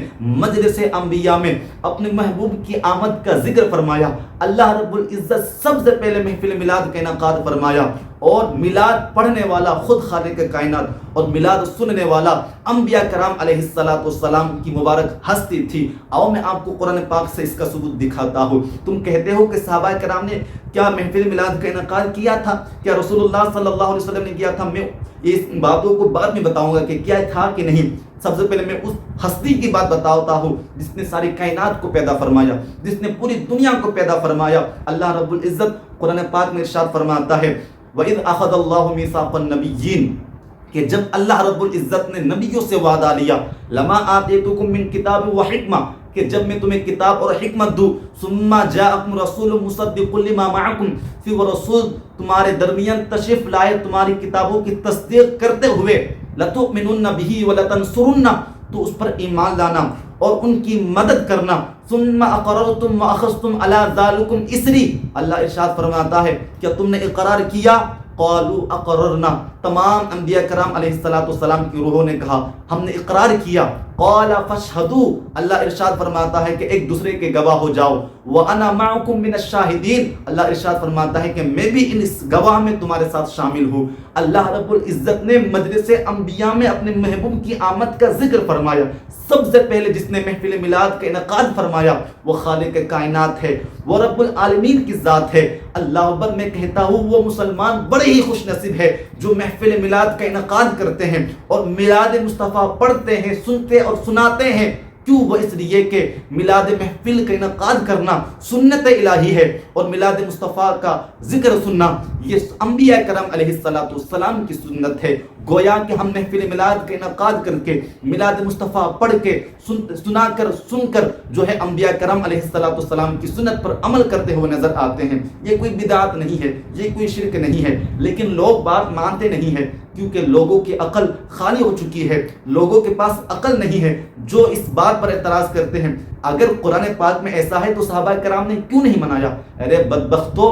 A: مجلس انبیاء میں اپنے محبوب کی آمد کا ذکر فرمایا۔ اللہ رب العزت سب سے پہلے محفل میلاد کا انعقاد فرمایا، اور میلاد پڑھنے والا خود خالق کائنات اور میلاد سننے والا انبیاء کرام علیہ السلام کی مبارک ہستی تھی۔ آؤ میں آپ کو قرآن پاک سے اس کا ثبوت دکھاتا ہوں۔ تم کہتے ہو کہ صحابہ کرام نے کیا محفل میلاد کا انعقاد کیا تھا؟ کیا رسول اللہ صلی اللہ علیہ وسلم نے کیا تھا؟ میں اس باتوں کو بعد میں بتاؤں گا کہ کیا تھا کہ نہیں۔ سب سے پہلے میں اس ہستی کی بات بتاتا ہوں جس نے ساری کائنات کو پیدا فرمایا، جس نے پوری دنیا کو پیدا فرمایا۔ اللہ رب العزت قرآن پاک میں ارشاد فرماتا ہے، وَإِذْ أَخَذَ اللَّهُ مِيثَاقَ النَّبِيِّينَ، کہ جب اللہ رب العزت نے نبیوں سے وعدہ لیا، لَمَا آتَيْتُكُم مِّن کِتَابٍ وَحِکْمَةٍ، کہ جب میں تمہیں کتاب اور حکمت دوں، ثُمَّ جَاءَكُمْ رَسُولٌ مُصَدِّقٌ لِّمَا مَعَكُمْ، پھر وہ رسول تمہارے درمیان تشریف لائے تمہاری کتابوں کی تصدیق کرتے ہوئے، لَتُؤْمِنُنَّ بِهِ وَلَتَنصُرُنَّ، تو اس پر ایمان لانا اور ان کی مدد کرنا، ثم اقررتم واخذتم على ذلكم اسری، اللہ ارشاد فرماتا ہے کیا تم نے اقرار کیا؟ قالوا اقررنا، تمام انبیاء کرام علیہ السلام کی روحوں نے کہا ہم نے اقرار کیا۔ قال فاشهدوا، اللہ ارشاد فرماتا ہے کہ ایک دوسرے کے گواہ ہو جاؤ۔ وانا معكم من الشاہدین، اللہ ارشاد فرماتا ہے کہ میں بھی اس گواہ میں تمہارے ساتھ شامل ہوں۔ اللہ رب العزت نے مجلس انبیاء میں اپنے محبوب کی آمد کا ذکر فرمایا۔ سب سے پہلے جس نے محفل میلاد کا انعقاد فرمایا وہ خالق کائنات ہے، وہ رب العالمین کی ذات ہے۔ اللہ اکبر، میں کہتا ہوں وہ مسلمان بڑے ہی خوش نصیب ہے جو محفل میلاد کا انعقاد کرتے ہیں اور میلاد مصطفیٰ پڑھتے ہیں، سنتے اور سناتے ہیں۔ کیوں؟ وہ اس لیے کہ میلاد محفل کا انعقاد کرنا سنت الہی ہے، اور میلاد مصطفیٰ کا ذکر سننا یہ انبیاء کرام علیہ السلام کی سنت ہے۔ گویا کہ ہم محفل میلاد کا انعقاد کر کے میلاد مصطفیٰ پڑھ کے سن کر جو ہے انبیاء کرام علیہ السلام کی سنت پر عمل کرتے ہوئے نظر آتے ہیں۔ یہ کوئی بدعت نہیں ہے، یہ کوئی شرک نہیں ہے، لیکن لوگ بات مانتے نہیں ہیں کیونکہ لوگوں کی عقل خالی ہو چکی ہے، لوگوں کے پاس عقل نہیں ہے جو اس بات پر اعتراض کرتے ہیں اگر قرآن پاک میں ایسا ہے تو صحابہ کرام نے کیوں نہیں منایا؟ ارے بدبختو،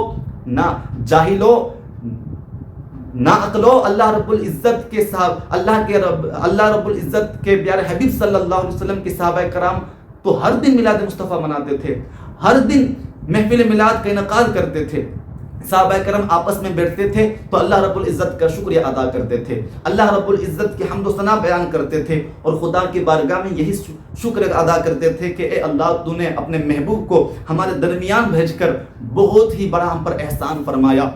A: نہ جاہلو، نہ عقلو، اللہ رب العزت کے اللہ رب العزت کے پیارے حبیب صلی اللہ علیہ وسلم کے صحابہ کرام تو ہر دن میلاد مصطفیٰ مناتے تھے، ہر دن محفل میلاد کا انعقاد کرتے تھے۔ صحابہ کرام آپس میں بیٹھتے تھے تو اللہ رب العزت کا شکریہ ادا کرتے تھے، اللہ رب العزت کی حمد و ثنا بیان کرتے تھے، اور خدا کی بارگاہ میں یہی شکر ادا کرتے تھے کہ اے اللہ تو نے اپنے محبوب کو ہمارے درمیان بھیج کر بہت ہی بڑا ہم پر احسان فرمایا۔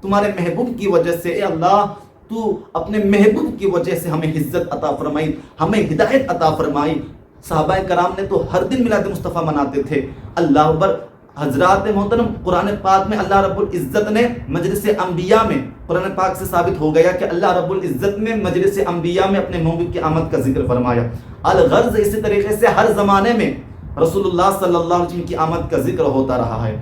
A: تمہارے محبوب کی وجہ سے اے اللہ تو اپنے محبوب کی وجہ سے ہمیں عزت عطا فرمائی، ہمیں ہدایت عطا فرمائی۔ صحابہ کرام نے تو ہر دن میلاد مصطفیٰ مناتے تھے۔ اللہ اکبر، حضرات محترم، قرآن پاک میں اللہ رب العزت نے مجلس انبیاء میں، قرآن پاک سے ثابت ہو گیا کہ اللہ رب العزت نے مجلس انبیاء میں اپنے محبوب کی آمد کا ذکر فرمایا۔ الغرض اسی طریقے سے ہر زمانے میں رسول اللہ صلی اللہ علیہ وسلم کی آمد کا ذکر ہوتا رہا ہے۔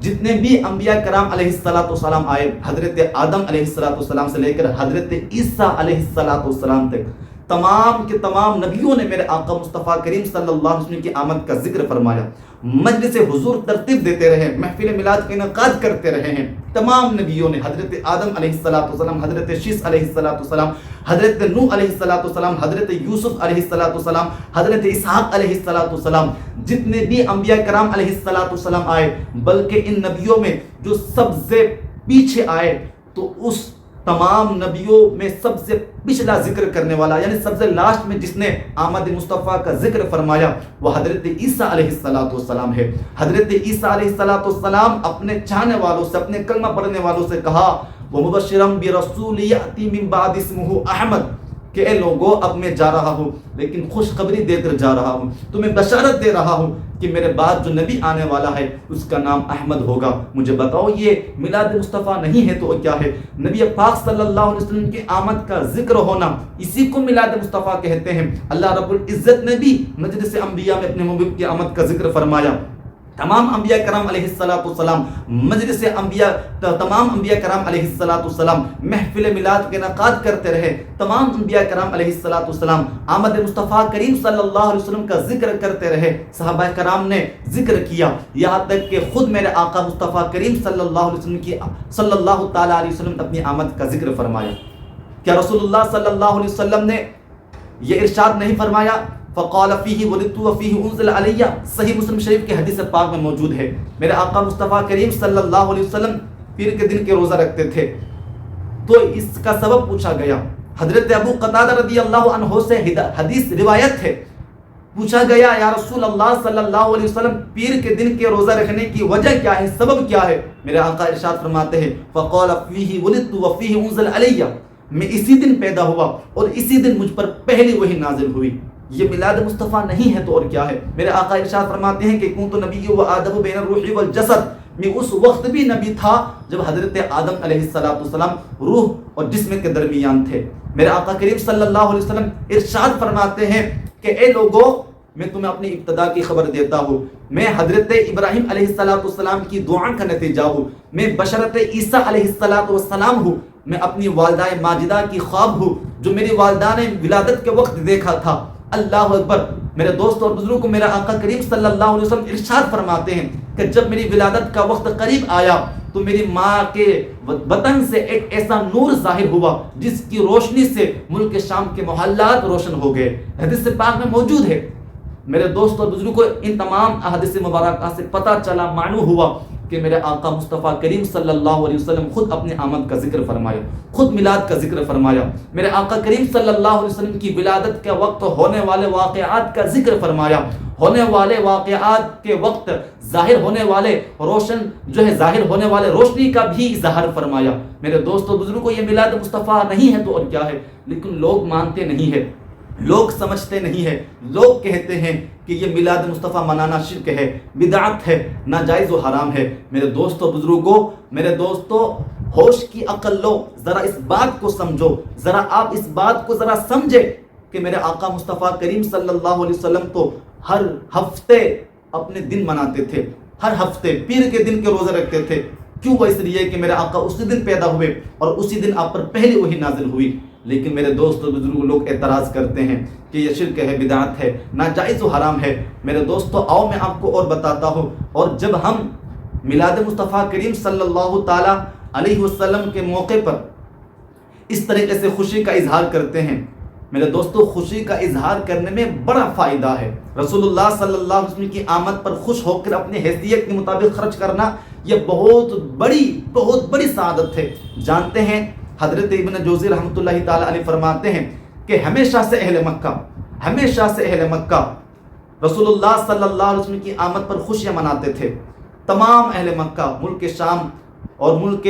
A: جتنے بھی انبیاء کرام علیہ السلام آئے، حضرت آدم علیہ السلام سے لے کر حضرت عیسیٰ علیہ السلام تک، تمام کے تمام نبیوں نے میرے آقا مصطفیٰ کریم صلی اللہ علیہ وسلم کی آمد کا ذکر فرمایا۔ مجلس حضور ترتیب دیتے رہے، محفل میلاد کا انعقاد کرتے رہے ہیں تمام نبیوں نے، حضرت آدم علیہ السلام، حضرت شیس علیہ السلام، حضرت نوح علیہ السلام، حضرت یوسف علیہ السلام، حضرت اسحاق علیہ السلام، جتنے بھی انبیاء کرام علیہ السلام آئے، بلکہ ان نبیوں میں جو سب سے پیچھے آئے تو اس تمام نبیوں میں سب سے پچھلا ذکر کرنے والا، یعنی سب سے لاسٹ میں جس نے آمد مصطفیٰ کا ذکر فرمایا وہ حضرت عیسیٰ علیہ السلام ہے۔ حضرت عیسیٰ علیہ السلام اپنے چاہنے والوں سے، اپنے کلمہ پڑھنے والوں سے کہا وَمُبَشِّرًا بِرَسُولٍ يَأْتِي مِن بَعْدِ اسْمُهُ احمد، کہ اے لوگوں اب میں جا رہا ہوں لیکن خوشخبری دے کر جا رہا ہوں، تمہیں بشارت دے رہا ہوں کہ میرے بعد جو نبی آنے والا ہے اس کا نام احمد ہوگا۔ مجھے بتاؤ یہ میلاد مصطفیٰ نہیں ہے تو کیا ہے؟ نبی پاک صلی اللہ علیہ وسلم کی آمد کا ذکر ہونا، اسی کو میلاد مصطفیٰ کہتے ہیں۔ اللہ رب العزت نے بھی مجلس انبیاء میں اپنے محبوب کی آمد کا ذکر فرمایا۔ تمام انبیاء کرام علیہ السلام مجلس انبیاء، تمام انبیاء کرام علیہ السلام محفل میلاد کے انعقاد کرتے رہے۔ تمام انبیاء کرام علیہ السلام آمد مصطفیٰ کریم صلی اللہ علیہ وسلم کا ذکر کرتے رہے۔ صحابہ کرام نے ذکر کیا، یہاں تک کہ خود میرے آقا مصطفیٰ کریم صلی اللہ تعالیٰ علیہ وسلم نے اپنی آمد کا ذکر فرمایا۔ کیا رسول اللہ صلی اللہ علیہ وسلم نے یہ ارشاد نہیں فرمایا فقال فیہ ولدت وفیہ انزل علی؟ صحیح مسلم شریف کے حدیث پاک میں موجود ہے۔ میرے آقا مصطفیٰ کریم صلی اللہ علیہ وسلم پیر کے دن کے روزہ رکھتے تھے، تو اس کا سبب پوچھا گیا۔ حضرت ابو قتادہ رضی اللہ عنہ سے حدیث روایت ہے، پوچھا گیا یا رسول اللہ صلی اللہ علیہ وسلم پیر کے دن کے روزہ رکھنے کی وجہ کیا ہے، سبب کیا ہے؟ میرے آقا ارشاد فرماتے ہیں فقال فیہ ولدت وفیہ انزل علی، میں اسی دن پیدا ہوا اور اسی دن مجھ پر پہلی وحی نازل ہوئی۔ یہ میلاد مصطفیٰ نہیں ہے تو اور کیا ہے؟ میرے آقا ارشاد فرماتے ہیں کہ کنت نبی و آدم بین الروح والجسد، میں اس وقت بھی نبی تھا جب حضرت آدم علیہ السلام روح اور جسم کے درمیان تھے۔ میرے آقا کریم صلی اللہ علیہ وسلم ارشاد فرماتے ہیں کہ اے لوگوں، میں تمہیں اپنی ابتدا کی خبر دیتا ہوں، میں حضرت ابراہیم علیہ السلام کی دعا کا نتیجہ ہوں، میں بشرت عیسیٰ علیہ السلام ہوں، میں اپنی والدہ ماجدہ کی خواب ہوں جو میری والدہ نے ولادت کے وقت دیکھا تھا۔ اللہ اکبر۔ میرے دوست اور بزرگوں کو میرا آقا کریم صلی اللہ علیہ وسلم ارشاد فرماتے ہیں کہ جب میری ولادت کا وقت قریب آیا تو میری ماں کے وطن سے ایک ایسا نور ظاہر ہوا جس کی روشنی سے ملک شام کے محلات روشن ہو گئے۔ حدیث پاک میں موجود ہے۔ میرے دوست اور بزرگوں کو ان تمام احادیث مبارکہ سے پتہ چلا، معلوم ہوا کہ میرے آقا مصطفیٰ کریم صلی اللہ علیہ وسلم خود اپنے آمد کا ذکر فرمایا، خود میلاد کا ذکر فرمایا۔ میرے آقا کریم صلی اللہ علیہ وسلم کی ولادت کے وقت ہونے والے واقعات کا ذکر فرمایا، ہونے والے واقعات کے وقت ظاہر ہونے والے روشن ظاہر ہونے والے روشنی کا بھی اظہار فرمایا۔ میرے دوستوں بزرگوں کو یہ میلاد مصطفیٰ نہیں ہے تو اور کیا ہے؟ لیکن لوگ مانتے نہیں ہیں، لوگ سمجھتے نہیں ہیں، لوگ کہتے ہیں کہ یہ میلاد مصطفیٰ منانا شرک ہے، بدعت ہے، ناجائز و حرام ہے۔ میرے دوستو بزرگوں، میرے دوستو، ہوش کی عقل لو، ذرا اس بات کو سمجھو، ذرا آپ اس بات کو ذرا سمجھے کہ میرے آقا مصطفیٰ کریم صلی اللہ علیہ وسلم تو ہر ہفتے اپنے دن مناتے تھے، ہر ہفتے پیر کے دن کے روزے رکھتے تھے۔ کیوں؟ وہ اس لیے کہ میرے آقا اسی دن پیدا ہوئے اور اسی دن آپ پر پہلی وحی نازل ہوئی۔ لیکن میرے دوست اور بزرگ لوگ اعتراض کرتے ہیں کہ یہ شرک ہے، بدعت ہے، ناجائز و حرام ہے۔ میرے دوستو، آؤ میں آپ کو اور بتاتا ہوں۔ اور جب ہم میلاد مصطفیٰ کریم صلی اللہ تعالیٰ علیہ وسلم کے موقع پر اس طریقے سے خوشی کا اظہار کرتے ہیں، میرے دوستو، خوشی کا اظہار کرنے میں بڑا فائدہ ہے۔ رسول اللہ صلی اللہ علیہ وسلم کی آمد پر خوش ہو کر اپنی حیثیت کے مطابق خرچ کرنا یہ بہت بڑی سعادت ہے۔ جانتے ہیں حضرت ابن جوزی رحمۃ اللہ تعالی علیہ فرماتے ہیں کہ ہمیشہ سے اہل مکہ رسول اللہ صلی اللہ علیہ وسلم کی آمد پر خوشیاں مناتے تھے۔ تمام اہل مکہ، ملک شام اور ملک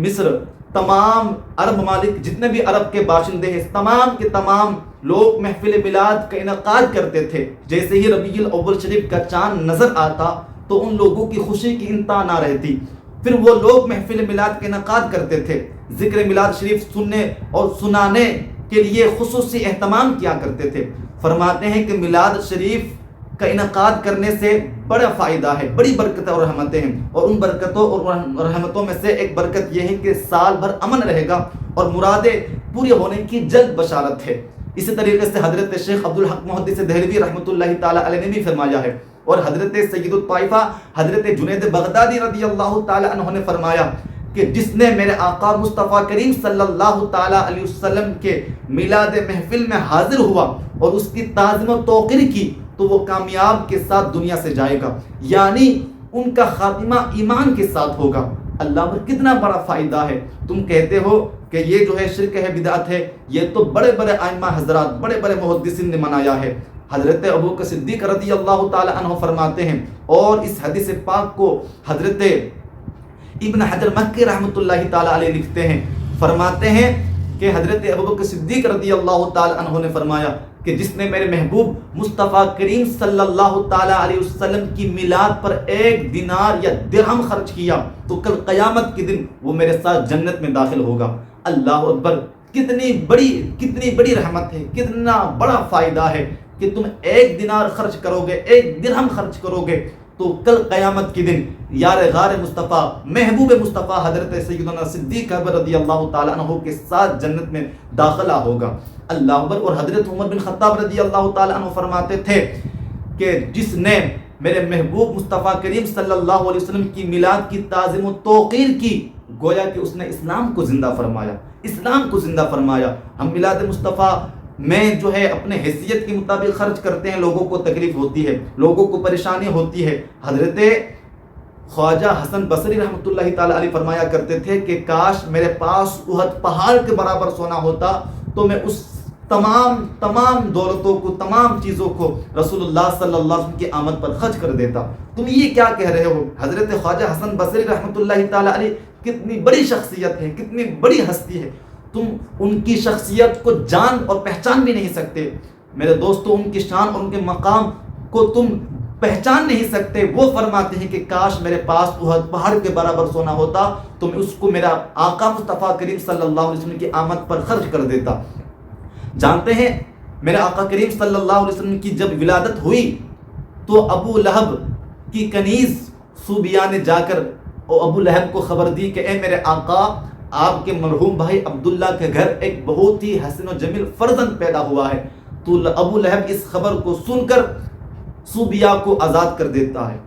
A: مصر، تمام عرب ممالک، جتنے بھی عرب کے باشندے ہیں، تمام کے تمام لوگ محفل میلاد کا انعقاد کرتے تھے۔ جیسے ہی ربیع الاول شریف کا چاند نظر آتا تو ان لوگوں کی خوشی کی انتہا نہ رہتی۔ پھر وہ لوگ محفل میلاد کا انعقاد کرتے تھے، ذکر میلاد شریف سننے اور سنانے کے لیے خصوصی اہتمام کیا کرتے تھے۔ فرماتے ہیں کہ میلاد شریف کا انعقاد کرنے سے بڑا فائدہ ہے، بڑی برکتیں اور رحمتیں ہیں، اور ان برکتوں اور رحمتوں میں سے ایک برکت یہ ہے کہ سال بھر امن رہے گا اور مرادیں پوری ہونے کی جلد بشارت ہے۔ اسی طریقے سے حضرت شیخ عبدالحق محدث دہلوی رحمۃ اللہ تعالی علیہ نے بھی فرمایا ہے، اور حضرت سید الطائفہ حضرت جنید بغدادی رضی اللہ تعالی عنہ نے فرمایا کہ جس نے میرے آقا مصطفیٰ کریم صلی اللہ تعالیٰ علیہ وسلم کے میلاد محفل میں حاضر ہوا اور اس کی تعظیم و توقیر کی تو وہ کامیاب کے ساتھ دنیا سے جائے گا، یعنی ان کا خاتمہ ایمان کے ساتھ ہوگا۔ اللہ پر کتنا بڑا فائدہ ہے۔ تم کہتے ہو کہ یہ جو ہے شرک ہے، بدعت ہے، یہ تو بڑے بڑے ائمہ حضرات، بڑے بڑے محدثین نے منایا ہے۔ حضرت ابوبکر صدیق رضی اللہ تعالی عنہ فرماتے ہیں، اور اس حدیث پاک کو حضرت ابن حجر مکی رحمۃ اللہ تعالی علیہ لکھتے ہیں، فرماتے ہیں کہ حضرت ابوبکر صدیق رضی اللہ تعالی عنہ نے فرمایا کہ جس نے میرے محبوب مصطفیٰ کریم صلی اللہ تعالی علیہ وسلم کی میلاد پر 1 دینار یا درہم خرچ کیا تو کل قیامت کے دن وہ میرے ساتھ جنت میں داخل ہوگا۔ اللہ اکبر، کتنی بڑی رحمت ہے، کتنا بڑا فائدہ ہے کہ تم 1 دینار خرچ کرو گے، 1 درہم خرچ کرو گے تو کل قیامت کے دن یار غار مصطفیٰ محبوب مصطفیٰ حضرت سیدنا صدیق اکبر رضی اللہ تعالیٰ عنہ کے ساتھ جنت میں داخلہ ہوگا۔ اللہ اکبر۔ اور حضرت عمر بن خطاب رضی اللہ تعالیٰ عنہ فرماتے تھے کہ جس نے میرے محبوب مصطفیٰ کریم صلی اللہ علیہ وسلم کی میلاد کی تعظیم و توقیر کی، گویا کہ اس نے اسلام کو زندہ فرمایا، اسلام کو زندہ فرمایا۔ ہم میلاد مصطفیٰ میں جو ہے اپنے حیثیت کے مطابق خرچ کرتے ہیں، لوگوں کو تکلیف ہوتی ہے، لوگوں کو پریشانی ہوتی ہے۔ حضرت خواجہ حسن بصری رحمۃ اللہ تعالی علیہ فرمایا کرتے تھے کہ کاش میرے پاس احد پہاڑ کے برابر سونا ہوتا تو میں اس تمام دولتوں کو، تمام چیزوں کو رسول اللہ صلی اللہ علیہ وسلم کی آمد پر خرچ کر دیتا۔ تم یہ کیا کہہ رہے ہو؟ حضرت خواجہ حسن بصری رحمۃ اللہ تعالی علیہ کتنی بڑی شخصیت ہے، کتنی بڑی ہستی ہے، تم ان کی شخصیت کو جان اور پہچان بھی نہیں سکتے۔ میرے دوستو، ان کی شان اور ان کے مقام کو تم پہچان نہیں سکتے۔ وہ فرماتے ہیں کہ کاش میرے پاس احد پہاڑ کے برابر سونا ہوتا تو میں اس کو میرا آقا مصطفیٰ کریم صلی اللہ علیہ وسلم کی آمد پر خرچ کر دیتا۔ جانتے ہیں میرے آقا کریم صلی اللہ علیہ وسلم کی جب ولادت ہوئی تو ابو لہب کی کنیز صوبیہ نے جا کر ابو لہب کو خبر دی کہ اے میرے آقا، آپ کے مرحوم بھائی عبداللہ کے گھر ایک بہت ہی حسن و جمیل فرزند پیدا ہوا ہے۔ تو ابو لہب اس خبر کو سن کر صوبیہ کو آزاد کر دیتا ہے،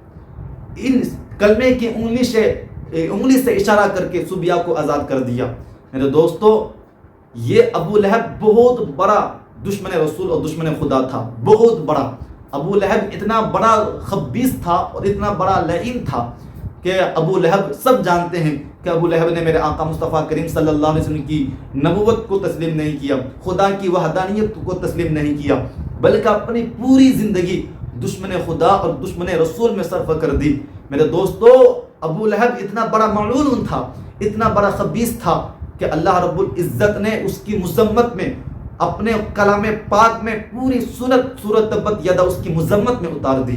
A: ان کلمے کی انگلی سے اشارہ کر کے صوبیہ کو آزاد کر دیا۔ میرے دوستو، یہ ابو لہب بہت بڑا دشمن رسول اور دشمن خدا تھا، بہت بڑا۔ ابو لہب اتنا بڑا خبیث تھا اور اتنا بڑا لعین تھا کہ ابو لہب، سب جانتے ہیں کہ ابو لہب نے میرے آقا مصطفیٰ کریم صلی اللہ علیہ وسلم کی نبوت کو تسلیم نہیں کیا، خدا کی وحدانیت کو تسلیم نہیں کیا، بلکہ اپنی پوری زندگی دشمن خدا اور دشمن رسول میں صرف کر دی۔ میرے دوستو، ابو لہب اتنا بڑا ملعون تھا، اتنا بڑا خبیث تھا کہ اللہ رب العزت نے اس کی مذمت میں اپنے کلام پاک میں پوری سورت تبت یدا اس کی مذمت میں اتار دی۔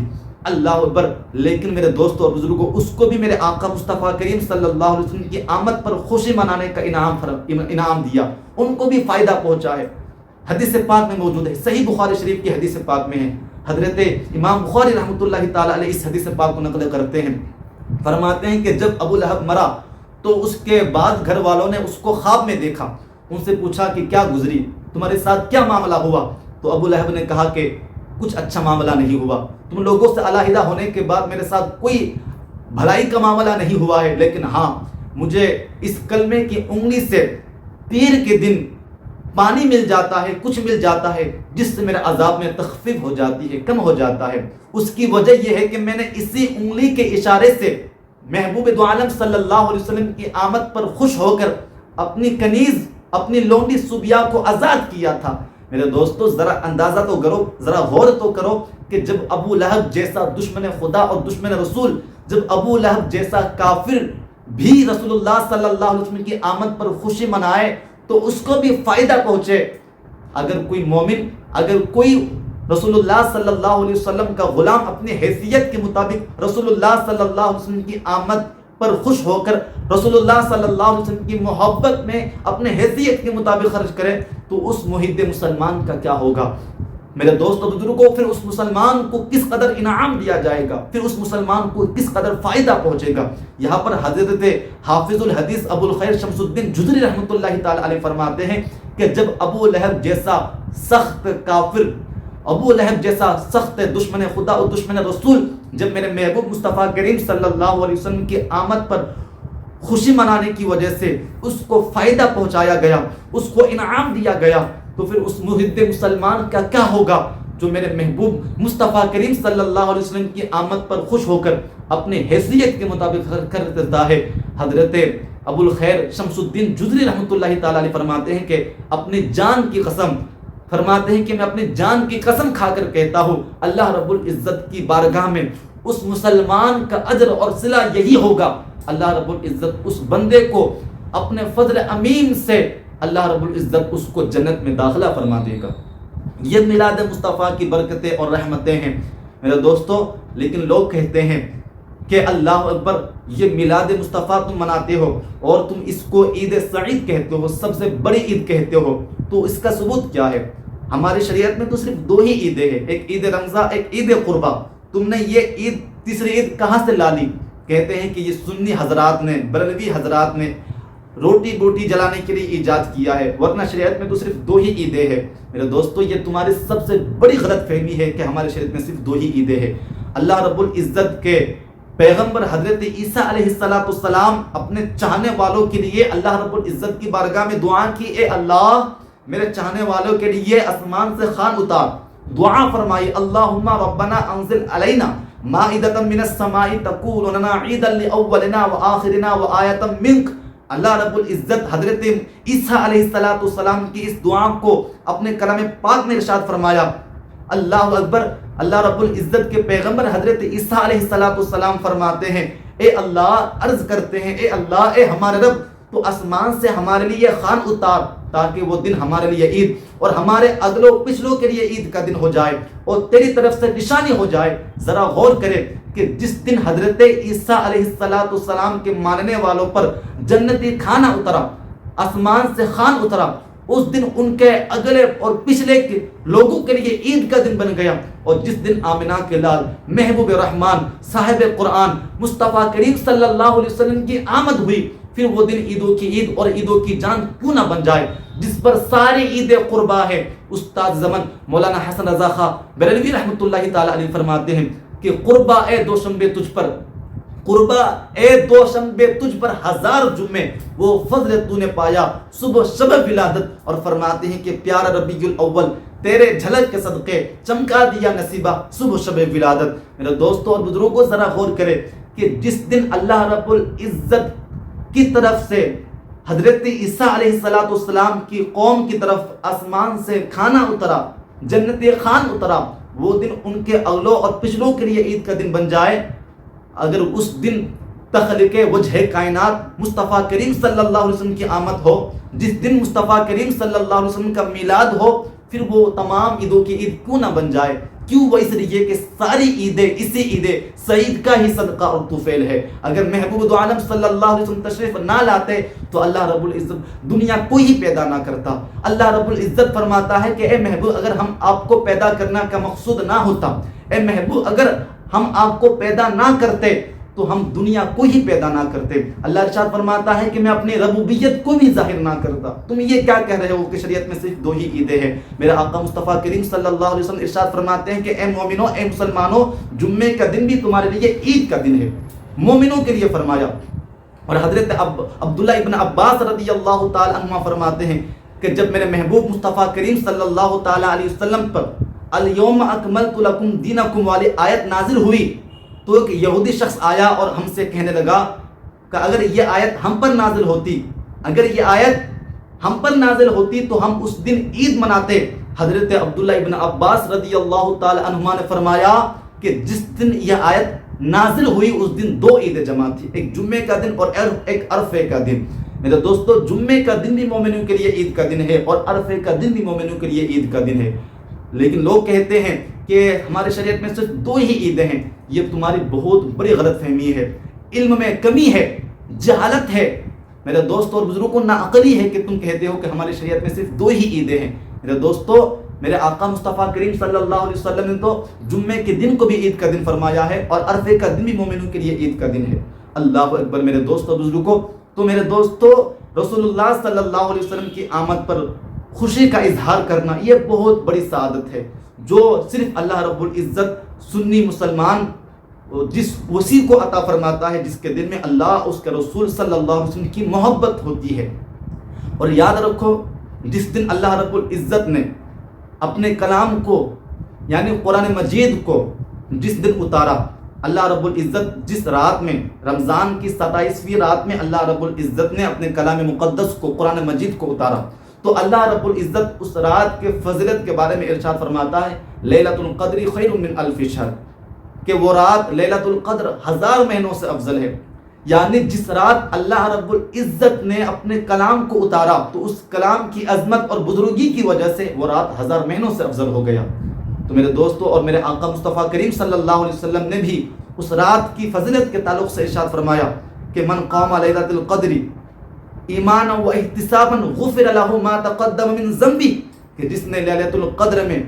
A: اللہ اکبر۔ لیکن میرے دوستوں اور بزرگوں، اس کو بھی میرے آقا مصطفیٰ کریم صلی اللہ علیہ وسلم کی آمد پر خوشی منانے کا انعام دیا، ان کو بھی فائدہ پہنچا ہے۔ حدیث پاک میں موجود ہے، صحیح بخاری شریف کی حدیث پاک میں ہے۔ حضرت امام بخاری رحمۃ اللہ تعالی علیہ اس حدیث پاک کو نقل کرتے ہیں، فرماتے ہیں کہ جب ابو لہب مرا تو اس کے بعد گھر والوں نے اس کو خواب میں دیکھا، ان سے پوچھا کہ کیا گزری، تمہارے ساتھ کیا معاملہ ہوا؟ تو ابو لہب نے کہا کہ کچھ اچھا معاملہ نہیں ہوا، تم لوگوں سے علیحدہ ہونے کے بعد میرے ساتھ کوئی بھلائی کا معاملہ نہیں ہوا ہے، لیکن ہاں مجھے اس کلمے کی انگلی سے پیر کے دن پانی مل جاتا ہے، کچھ مل جاتا ہے جس سے میرے عذاب میں تخفیف ہو جاتی ہے، کم ہو جاتا ہے۔ اس کی وجہ یہ ہے کہ میں نے اسی انگلی کے اشارے سے محبوب دو عالم صلی اللہ علیہ وسلم کی آمد پر خوش ہو کر اپنی کنیز، اپنی لونڈی صوبیہ کو آزاد کیا تھا۔ میرے دوستو، ذرا اندازہ تو کرو، ذرا غور تو کرو کہ جب ابو لہب جیسا دشمن خدا اور دشمن رسول، جب ابو لہب جیسا کافر بھی رسول اللہ صلی اللہ علیہ وسلم کی آمد پر خوشی منائے تو اس کو بھی فائدہ پہنچے۔ اگر کوئی مومن، اگر کوئی رسول اللہ صلی اللہ علیہ وسلم کا غلام اپنی حیثیت کے مطابق رسول اللہ صلی اللہ علیہ وسلم کی آمد پر خوش ہو کر رسول اللہ صلی اللہ علیہ وسلم کی محبت میں اپنے حیثیت کے مطابق خرچ کرے تو اس موحد مسلمان کا کیا ہوگا؟ میرے دوستو بزرگوں، پھر اس مسلمان کو کس قدر انعام دیا جائے گا، پھر اس مسلمان کو کس قدر فائدہ پہنچے گا۔ یہاں پر حضرت حافظ الحدیث ابو الخیر شمس الدین جزری رحمۃ اللہ تعالی علیہ فرماتے ہیں کہ جب ابو لہب جیسا سخت کافر، ابو لہب جیسا سخت دشمن خدا اور دشمن رسول جب میرے محبوب مصطفیٰ کریم صلی اللہ علیہ وسلم کی آمد پر خوشی منانے کی وجہ سے اس کو فائدہ پہنچایا گیا، اس کو انعام دیا گیا، تو پھر اس محب مسلمان کا کیا ہوگا جو میرے محبوب مصطفیٰ کریم صلی اللہ علیہ وسلم کی آمد پر خوش ہو کر اپنے حیثیت کے مطابق کرتا ہے۔ حضرت ابو الخیر شمس الدین جزری رحمۃ اللہ تعالی علیہ فرماتے ہیں کہ اپنی جان کی قسم، فرماتے ہیں کہ میں اپنی جان کی قسم کھا کر کہتا ہوں اللہ رب العزت کی بارگاہ میں اس مسلمان کا اجر اور صلہ یہی ہوگا، اللہ رب العزت اس بندے کو اپنے فضل عمیم سے اللہ رب العزت اس کو جنت میں داخلہ فرما دے گا۔ یہ میلاد مصطفیٰ کی برکتیں اور رحمتیں ہیں میرے دوستو۔ لیکن لوگ کہتے ہیں کہ اللہ اکبر، یہ میلاد مصطفیٰ تم مناتے ہو اور تم اس کو عید سعید کہتے ہو، سب سے بڑی عید کہتے ہو، تو اس کا ثبوت کیا ہے؟ ہماری شریعت میں تو صرف دو ہی عیدیں ہیں، ایک عید رمضان، ایک عید قربہ۔ تم نے یہ عید تیسری عید کہاں سے لا لی؟ کہتے ہیں کہ یہ سنی حضرات نے، بریلوی حضرات نے روٹی بوٹی جلانے کے لیے ایجاد کیا ہے، ورنہ شریعت میں تو صرف دو ہی عیدیں ہیں۔ میرے دوستو، یہ تمہاری سب سے بڑی غلط فہمی ہے کہ ہمارے شریعت میں صرف دو ہی عیدیں ہیں۔ اللہ رب العزت کے پیغمبر حضرت عیسیٰ علیہ السلام اپنے چاہنے والوں کے لیے اللہ رب العزت کی بارگاہ میں دعا کی، اے اللہ میرے چاہنے والوں کے لیے آسمان سے خوان اتار۔ دعا فرمائی، اللہم ربنا انزل علینا مائدۃ من السماء تکون لنا عیدا لاولنا وآخرنا وآیۃ منک۔ اللہ رب العزت حضرت عیسیٰ علیہ السلام کی اس دعا کو اپنے کلام پاک میں ارشاد فرمایا۔ اللہ اکبر، اللہ رب العزت کے پیغمبر حضرت عیسیٰ علیہ السلام فرماتے ہیں، اے اللہ، عرض کرتے ہیں، اے اللہ، اے ہمارے رب، تو آسمان سے ہمارے لیے خوان اتار تاکہ وہ دن ہمارے لیے عید اور ہمارے اگلوں پچھلوں کے لیے عید کا دن ہو جائے اور تیری طرف سے نشانی ہو جائے۔ ذرا غور کرے کہ جس دن حضرت عیسیٰ علیہ السلام کے ماننے والوں پر جنتی کھانا اترا، آسمان سے خوان اترا، اس دن ان کے اگلے اور پچھلے کے لوگوں کے لیے عید کا دن بن گیا۔ اور جس دن آمنہ کے لال محبوب رحمان صاحب قرآن مصطفیٰ کریم صلی اللہ علیہ وسلم کی آمد ہوئی، پھر وہ دن عیدوں کی عید اور عیدوں کی جان کیوں نہ بن جائے، جس پر ساری عید قربا ہے۔ استاد زمن مولانا حسن رضا خان بریلوی رحمۃ اللہ تعالی علیہ فرماتے ہیں کہ قربا اے دوشنبے تجھ پر، قربا اے دوشنبے تجھ پر ہزار جمعے، وہ فضل تو نے پایا صبح شب ولادت۔ اور فرماتے ہیں کہ پیارا ربیع الاول تیرے جھلک کے صدقے چمکا دیا نصیبہ صبح شب ولادت۔ میرے دوستوں اور بزرگوں، ذرا غور کرے کہ جس دن اللہ رب العزت کی طرف سے حضرت عیسیٰ علیہ السلام کی قوم کی طرف آسمان سے کھانا اترا، جنتی خوان اترا، وہ دن ان کے اگلوں اور پچھلوں کے لیے عید کا دن بن جائے۔ اگر اس دن تخلیق وجہ کائنات مصطفیٰ کریم صلی اللہ علیہ وسلم کی آمد ہو، جس دن مصطفیٰ کریم صلی اللہ علیہ وسلم کا میلاد ہو، پھر وہ تمام عیدوں کی عید کیوں نہ بن جائے؟ کیوں؟ وہ اس لیے کہ ساری عیدیں اسی عید سعید کا ہی صدقہ اور طفیل ہے۔ اگر محبوب دو عالم صلی اللہ علیہ وسلم تشریف نہ لاتے تو اللہ رب العزت دنیا کوئی ہی پیدا نہ کرتا۔ اللہ رب العزت فرماتا ہے کہ اے محبوب، اگر ہم آپ کو پیدا کرنا کا مقصود نہ ہوتا، اے محبوب اگر ہم آپ کو پیدا نہ کرتے تو ہم دنیا کو ہی پیدا نہ کرتے۔ اللہ ارشاد فرماتا ہے کہ میں اپنی ربوبیت کو بھی ظاہر نہ کرتا۔ تم یہ کیا کہہ رہے ہو کہ شریعت میں صرف دو ہی عیدیں ہیں؟ میرا آقا مصطفیٰ کریم صلی اللہ علیہ وسلم ارشاد فرماتے ہیں کہ اے مومنوں، اے مسلمانوں، جمعے کا دن بھی تمہارے لیے عید کا دن ہے، مومنوں کے لیے فرمایا۔ اور حضرت عبداللہ ابن عباس رضی اللہ تعالی عنہ فرماتے ہیں کہ جب میرے محبوب مصطفیٰ کریم صلی اللہ تعالی علیہ وسلم پر الیوم اکملت لکم دینکم والی آیت نازل ہوئی تو ایک یہودی شخص آیا اور ہم سے کہنے لگا کہ اگر یہ آیت ہم پر نازل ہوتی، اگر یہ آیت ہم پر نازل ہوتی تو ہم اس دن عید مناتے۔ حضرت عبداللہ ابن عباس رضی اللہ تعالی عنہما نے فرمایا کہ جس دن یہ آیت نازل ہوئی اس دن دو عید جمع تھی، ایک جمعے کا دن اور ایک عرفے کا دن۔ میرے دوستو، جمعے کا دن بھی مومنوں کے لیے عید کا دن ہے اور عرفے کا دن بھی مومنوں کے لیے عید کا دن ہے۔ لیکن لوگ کہتے ہیں کہ ہمارے شریعت میں صرف دو ہی عیدیں ہیں۔ یہ تمہاری بہت بڑی غلط فہمی ہے، علم میں کمی ہے، جہالت ہے میرے دوستو اور بزرگوں، ناعقلی ہے کہ تم کہتے ہو کہ ہماری شریعت میں صرف دو ہی عیدیں ہیں۔ میرے دوستو، میرے آقا مصطفیٰ کریم صلی اللہ علیہ وسلم نے تو جمعے کے دن کو بھی عید کا دن فرمایا ہے اور عرفے کا دن بھی مومنوں کے لیے عید کا دن ہے۔ اللہ اکبر میرے دوستو بزرگوں۔ تو میرے دوستو، رسول اللہ صلی اللہ علیہ وسلم کی آمد پر خوشی کا اظہار کرنا یہ بہت بڑی سعادت ہے، جو صرف اللہ رب العزت سنی مسلمان اسی کو عطا فرماتا ہے جس کے دل میں اللہ اس کے رسول صلی اللہ علیہ وسلم کی محبت ہوتی ہے۔ اور یاد رکھو، جس دن اللہ رب العزت نے اپنے کلام کو یعنی قرآن مجید کو جس دن اتارا، اللہ رب العزت جس رات میں رمضان کی 27ویں رات میں اللہ رب العزت نے اپنے کلام مقدس کو قرآن مجید کو اتارا، تو اللہ رب العزت اس رات کے فضیلت کے بارے میں ارشاد فرماتا ہے لیلۃ القدر خیر من الف شہر، کہ وہ رات لیلۃ القدر 1000 مہینوں سے افضل ہے۔ یعنی جس رات اللہ رب العزت نے اپنے کلام کو اتارا تو اس کلام کی عظمت اور بزرگی کی وجہ سے وہ رات 1000 مہینوں سے افضل ہو گیا۔ تو میرے دوستو اور میرے آقا مصطفیٰ کریم صلی اللہ علیہ وسلم نے بھی اس رات کی فضیلت کے تعلق سے ارشاد فرمایا کہ من قام لیلۃ القدر ایمانا و احتسابا غفر له ما تقدم من ذنبی، کہ جس نے لیلۃ القدر میں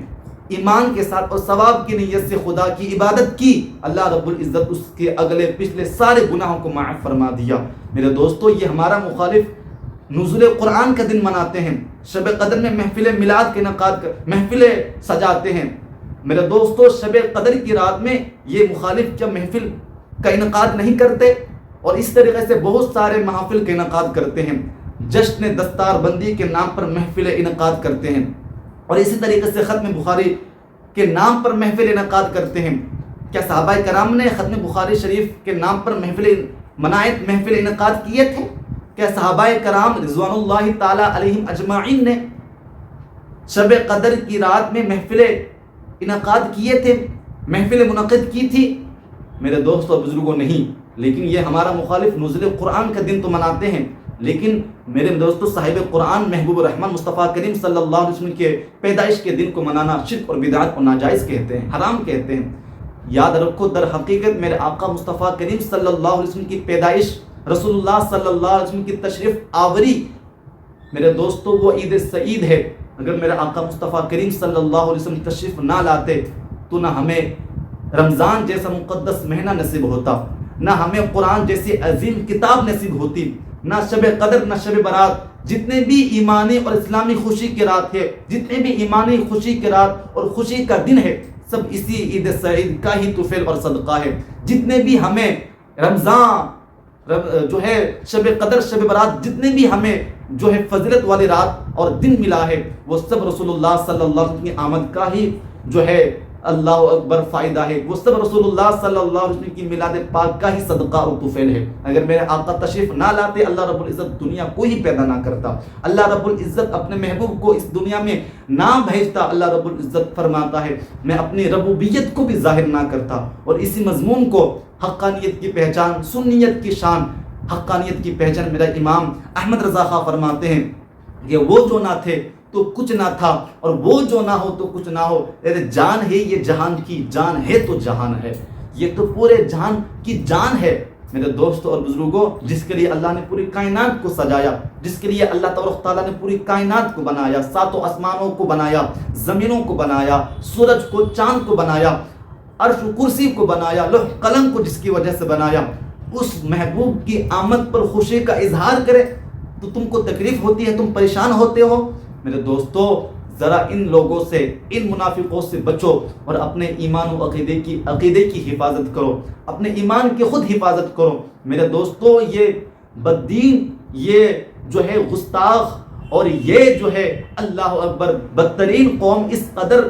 A: ایمان کے ساتھ اور ثواب کی نیت سے خدا کی عبادت کی، اللہ رب العزت اس کے اگلے پچھلے سارے گناہوں کو معاف فرما دیا۔ میرے دوستو، یہ ہمارا مخالف نزول قرآن کا دن مناتے ہیں، شب قدر میں محفل میلاد کے انعقاد محفلیں سجاتے ہیں۔ میرے دوستو، شب قدر کی رات میں یہ مخالف کیا محفل کا انعقاد نہیں کرتے؟ اور اس طریقے سے بہت سارے محافل کا انعقاد کرتے ہیں، جشن دستار بندی کے نام پر محفل انعقاد کرتے ہیں، اور اسی طریقے سے ختم بخاری کے نام پر محفل انعقاد کرتے ہیں۔ کیا صحابہ کرام نے ختم بخاری شریف کے نام پر محفل انعقاد کیے تھے؟ کیا صحابہ کرام رضوان اللہ تعالی علیہم اجمعین نے شب قدر کی رات میں محفل انعقاد کیے تھے، محفل منعقد کی تھی؟ میرے دوست اور بزرگوں نہیں، لیکن یہ ہمارا مخالف نزول قرآن کا دن تو مناتے ہیں، لیکن میرے دوستو صاحب قرآن محبوب الرحمن مصطفیٰ کریم صلی اللہ علیہ وسلم کے پیدائش کے دن کو منانا شرک اور بدعت اور ناجائز کہتے ہیں، حرام کہتے ہیں۔ یاد رکھو، در حقیقت میرے آقا مصطفیٰ کریم صلی اللہ علیہ وسلم کی پیدائش، رسول اللہ صلی اللہ علیہ وسلم کی تشریف آوری، میرے دوستو وہ عید سعید ہے۔ اگر میرے آقا مصطفیٰ کریم صلی اللہ علیہ وسلم تشریف نہ لاتے تو نہ ہمیں رمضان جیسا مقدس مہینہ نصیب ہوتا، نہ ہمیں قرآن جیسی عظیم کتاب نصیب ہوتی، نہ شب قدر، نہ شب برات، جتنے بھی ایمانی اور اسلامی خوشی کی رات ہے، جتنے بھی ایمانی خوشی کی رات اور خوشی کا دن ہے، سب اسی عید سعید کا ہی طفیل اور صدقہ ہے۔ جتنے بھی ہمیں رمضان جو ہے، شب قدر، شب برات، جتنے بھی ہمیں جو ہے فضیلت والی رات اور دن ملا ہے، وہ سب رسول اللہ صلی اللہ علیہ وسلم کی آمد کا ہی جو ہے اللہ اکبر فائدہ ہے، وہ سب رسول اللہ صلی اللہ علیہ وسلم کی میلاد پاک کا ہی صدقہ اور طفیل ہے۔ اگر میرے آقا تشریف نہ لاتے، اللہ رب العزت دنیا کو ہی پیدا نہ کرتا، اللہ رب العزت اپنے محبوب کو اس دنیا میں نہ بھیجتا۔ اللہ رب العزت فرماتا ہے میں اپنی ربوبیت کو بھی ظاہر نہ کرتا۔ اور اسی مضمون کو حقانیت کی پہچان، سنیت کی شان، حقانیت کی پہچان میرا امام احمد رضا خاں فرماتے ہیں کہ وہ جو نہ تھے تو کچھ نہ تھا، اور وہ جو نہ ہو تو کچھ نہ ہو، جان ہے یہ جہان کی، جان ہے تو جہان ہے، یہ تو پورے جہان کی جان ہے۔ میرے دوستوں اور بزرگوں، جس کے لیے اللہ نے پوری کائنات کو سجایا، جس کے لیے اللہ تبارک تعالیٰ نے پوری کائنات کو بنایا، ساتوں آسمانوں کو بنایا، زمینوں کو بنایا، سورج کو، چاند کو بنایا، عرش و کرسی کو بنایا، لوح قلم کو جس کی وجہ سے بنایا، اس محبوب کی آمد پر خوشی کا اظہار کرے تو تم کو تکلیف ہوتی ہے، تم پریشان ہوتے ہو۔ میرے دوستو، ذرا ان لوگوں سے، ان منافقوں سے بچو اور اپنے ایمان و عقیدے کی حفاظت کرو، اپنے ایمان کی خود حفاظت کرو۔ میرے دوستو، یہ بددین، یہ جو ہے گستاخ، اور یہ جو ہے اللہ اکبر بدترین قوم اس قدر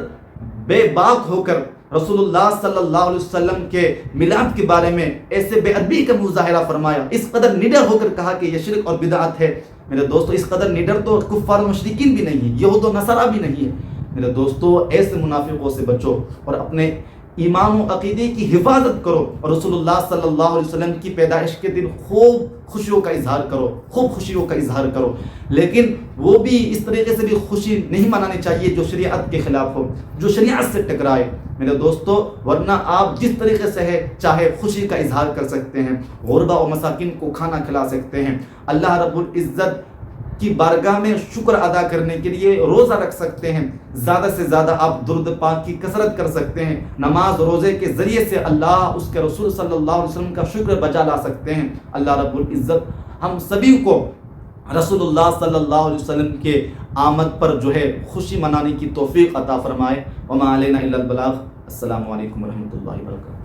A: بے باک ہو کر رسول اللہ صلی اللہ علیہ وسلم کے میلاد کے بارے میں ایسے بے ادبی کا مظاہرہ فرمایا، اس قدر نڈر ہو کر کہا کہ یہ شرک اور بدعت ہے۔ میرے دوستو، اس قدر نڈر تو کفار و مشرکین بھی نہیں ہے، یہود و نصارہ بھی نہیں ہے۔ میرے دوستو، ایسے منافقوں سے بچو اور اپنے ایمان و عقیدے کی حفاظت کرو، اور رسول اللہ صلی اللہ علیہ وسلم کی پیدائش کے دن خوب خوشیوں کا اظہار کرو، خوب خوشیوں کا اظہار کرو، لیکن وہ بھی اس طریقے سے بھی خوشی نہیں منانی چاہیے جو شریعت کے خلاف ہو، جو شریعت سے ٹکرائے۔ میرے دوستو، ورنہ آپ جس طریقے سے ہے چاہے خوشی کا اظہار کر سکتے ہیں، غربا و مساکین کو کھانا کھلا سکتے ہیں، اللہ رب العزت کی بارگاہ میں شکر ادا کرنے کے لیے روزہ رکھ سکتے ہیں، زیادہ سے زیادہ آپ درود پاک کی کثرت کر سکتے ہیں، نماز روزے کے ذریعے سے اللہ، اس کے رسول صلی اللہ علیہ وسلم کا شکر بجا لا سکتے ہیں۔ اللہ رب العزت ہم سبھی کو رسول اللہ صلی اللہ علیہ وسلم کے آمد پر جو ہے خوشی منانے کی توفیق عطا فرمائے۔ وما علینا الا البلاغ۔ السلام علیکم ورحمۃ اللہ وبرکاتہ۔